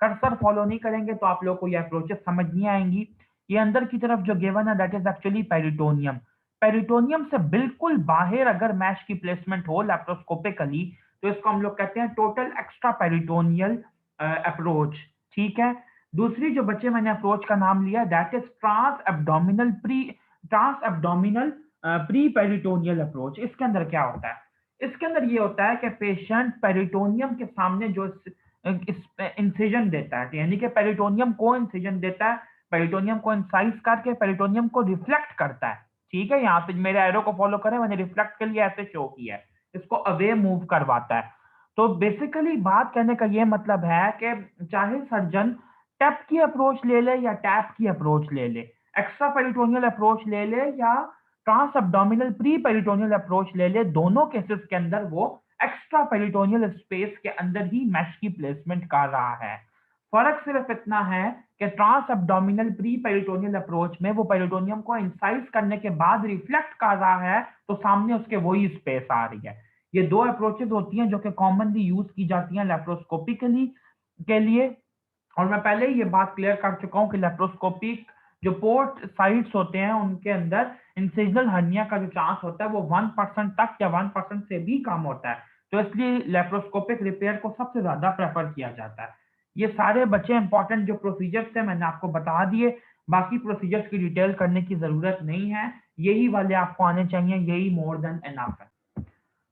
कर्सर फॉलो नहीं करेंगे तो आप लोग को ये अप्रोचेस समझ नहीं आएंगी। ये अंदर की तरफ जो गिवन है that is actually peritoneum. Peritoneum से बिल्कुल बाहर अगर मैश की प्लेसमेंट हो लेप्रोस्कोपिकली तो इसको हम लोग कहते हैं टोटल एक्स्ट्रा पेरिटोनियल अप्रोच। ठीक है, दूसरी जो बच्चे मैंने अप्रोच का नाम लिया that is transabdominal preperitoneal approach. इसके अंदर क्या होता है, इसके अंदर ये होता है कि पेशेंट पेरिटोनियम के सामने जो इंसिजन देता है, यानी कि पेरिटोनियम को इंसिजन देता है, पेरिटोनियम को इंसाइज करके पेरिटोनियम को रिफ्लेक्ट करता है। ठीक है, यहाँ पे मेरे एरो को फॉलो करें, मैंने रिफ्लेक्ट के लिए ऐसे शो किया है, इसको अवे मूव करवाता है। तो बेसिकली बात करने का ये मतलब है कि चाहे सर्जन टैप की अप्रोच ले ले या टैप की अप्रोच ले ले, एक्स्ट्रा पेरिटोनियल अप्रोच ले ले या transabdominal preperitoneal approach ले ले, दोनों केसेस के अंदर वो एक्स्ट्रा पेरिटोनियल स्पेस के अंदर ही मैश की प्लेसमेंट कर रहा है। फर्क सिर्फ इतना है कि transabdominal preperitoneal approach में वो पेरिटोनियम को इंसाइज करने के बाद रिफ्लेक्ट कर रहा है, तो सामने उसके वही स्पेस आ रही है। ये दो अप्रोचेस होती हैं जो कि कॉमनली यूज की जाती हैं लेप्रोस्कोपिकली के लिए, और मैं पहले ही ये बात क्लियर कर चुका हूँ कि लेप्रोस्कोपिक जो पोर्ट साइट्स होते हैं उनके अंदर इंसिजनल हर्निया का जो चांस होता है वो 1% तक या 1% से भी कम होता है, तो इसलिए लेप्रोस्कोपिक रिपेयर को सबसे ज्यादा प्रेफर किया जाता है। ये सारे बच्चे इंपॉर्टेंट जो प्रोसीजर्स थे मैंने आपको बता दिए, बाकी प्रोसीजर्स की डिटेल करने की जरूरत नहीं है, यही वाले आपको आने चाहिए, यही मोर देन एनफ है।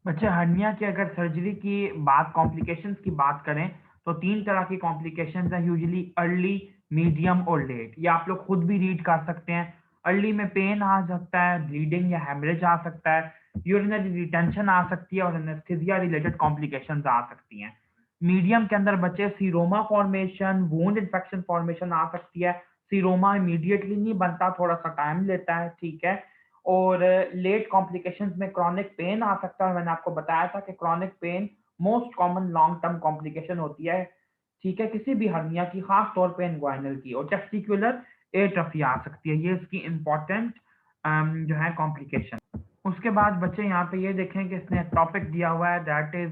बच्चे हर्निया की अगर सर्जरी की बात कॉम्प्लिकेशंस की बात करें तो तीन तरह की कॉम्प्लिकेशंस हैं यूजुअली, अर्ली, मीडियम और लेट। ये आप लोग खुद भी रीड कर सकते हैं। अर्ली में पेन आ सकता है, ब्लीडिंग या हेमरेज आ सकता है, यूरिनरी रिटेंशन आ सकती है, और एनेस्थीसिया रिलेटेड कॉम्प्लिकेशंस आ सकती हैं। मीडियम के अंदर बच्चे सीरोमा फॉर्मेशन, वुंड इन्फेक्शन फॉर्मेशन आ सकती है। सीरोमा इमीडिएटली नहीं बनता, थोड़ा सा टाइम लेता है। ठीक है, और लेट कॉम्प्लिकेशंस में क्रॉनिक पेन आ सकता है। मैंने आपको बताया था कि chronic pain most common long term complication होती है। ठीक है, किसी भी हर्निया की, खास तौर पे इंग्वाइनल की, और टेस्टिकुलर एट्रफी आ सकती है, ये इसकी इंपॉर्टेंट जो है कॉम्प्लिकेशन। उसके बाद बच्चे यहाँ पे ये देखें कि इसने टॉपिक दिया हुआ है दैट इज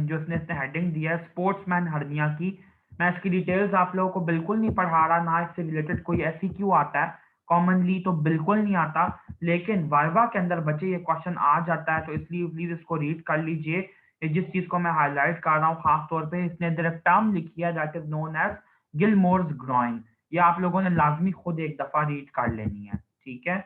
जो इसने हेडिंग दिया है स्पोर्ट्समैन हर्निया की। मैं इसकी डिटेल्स आप लोगों को बिल्कुल नहीं पढ़ा रहा, ना इससे रिलेटेड कोई ऐसी क्यों आता है, कॉमनली तो बिल्कुल नहीं आता, लेकिन वाइवा के अंदर बच्चे ये क्वेश्चन आ जाता है, तो इसलिए प्लीज इसको रीड कर लीजिए। ये जिस चीज को मैं हाईलाइट कर रहा हूँ खास तौर पे, इसने डायरेक्ट टर्म लिखी है that is known as Gilmore's groin. ये आप लोगों ने लाजमी खुद एक दफा रीड कर लेनी है। ठीक है,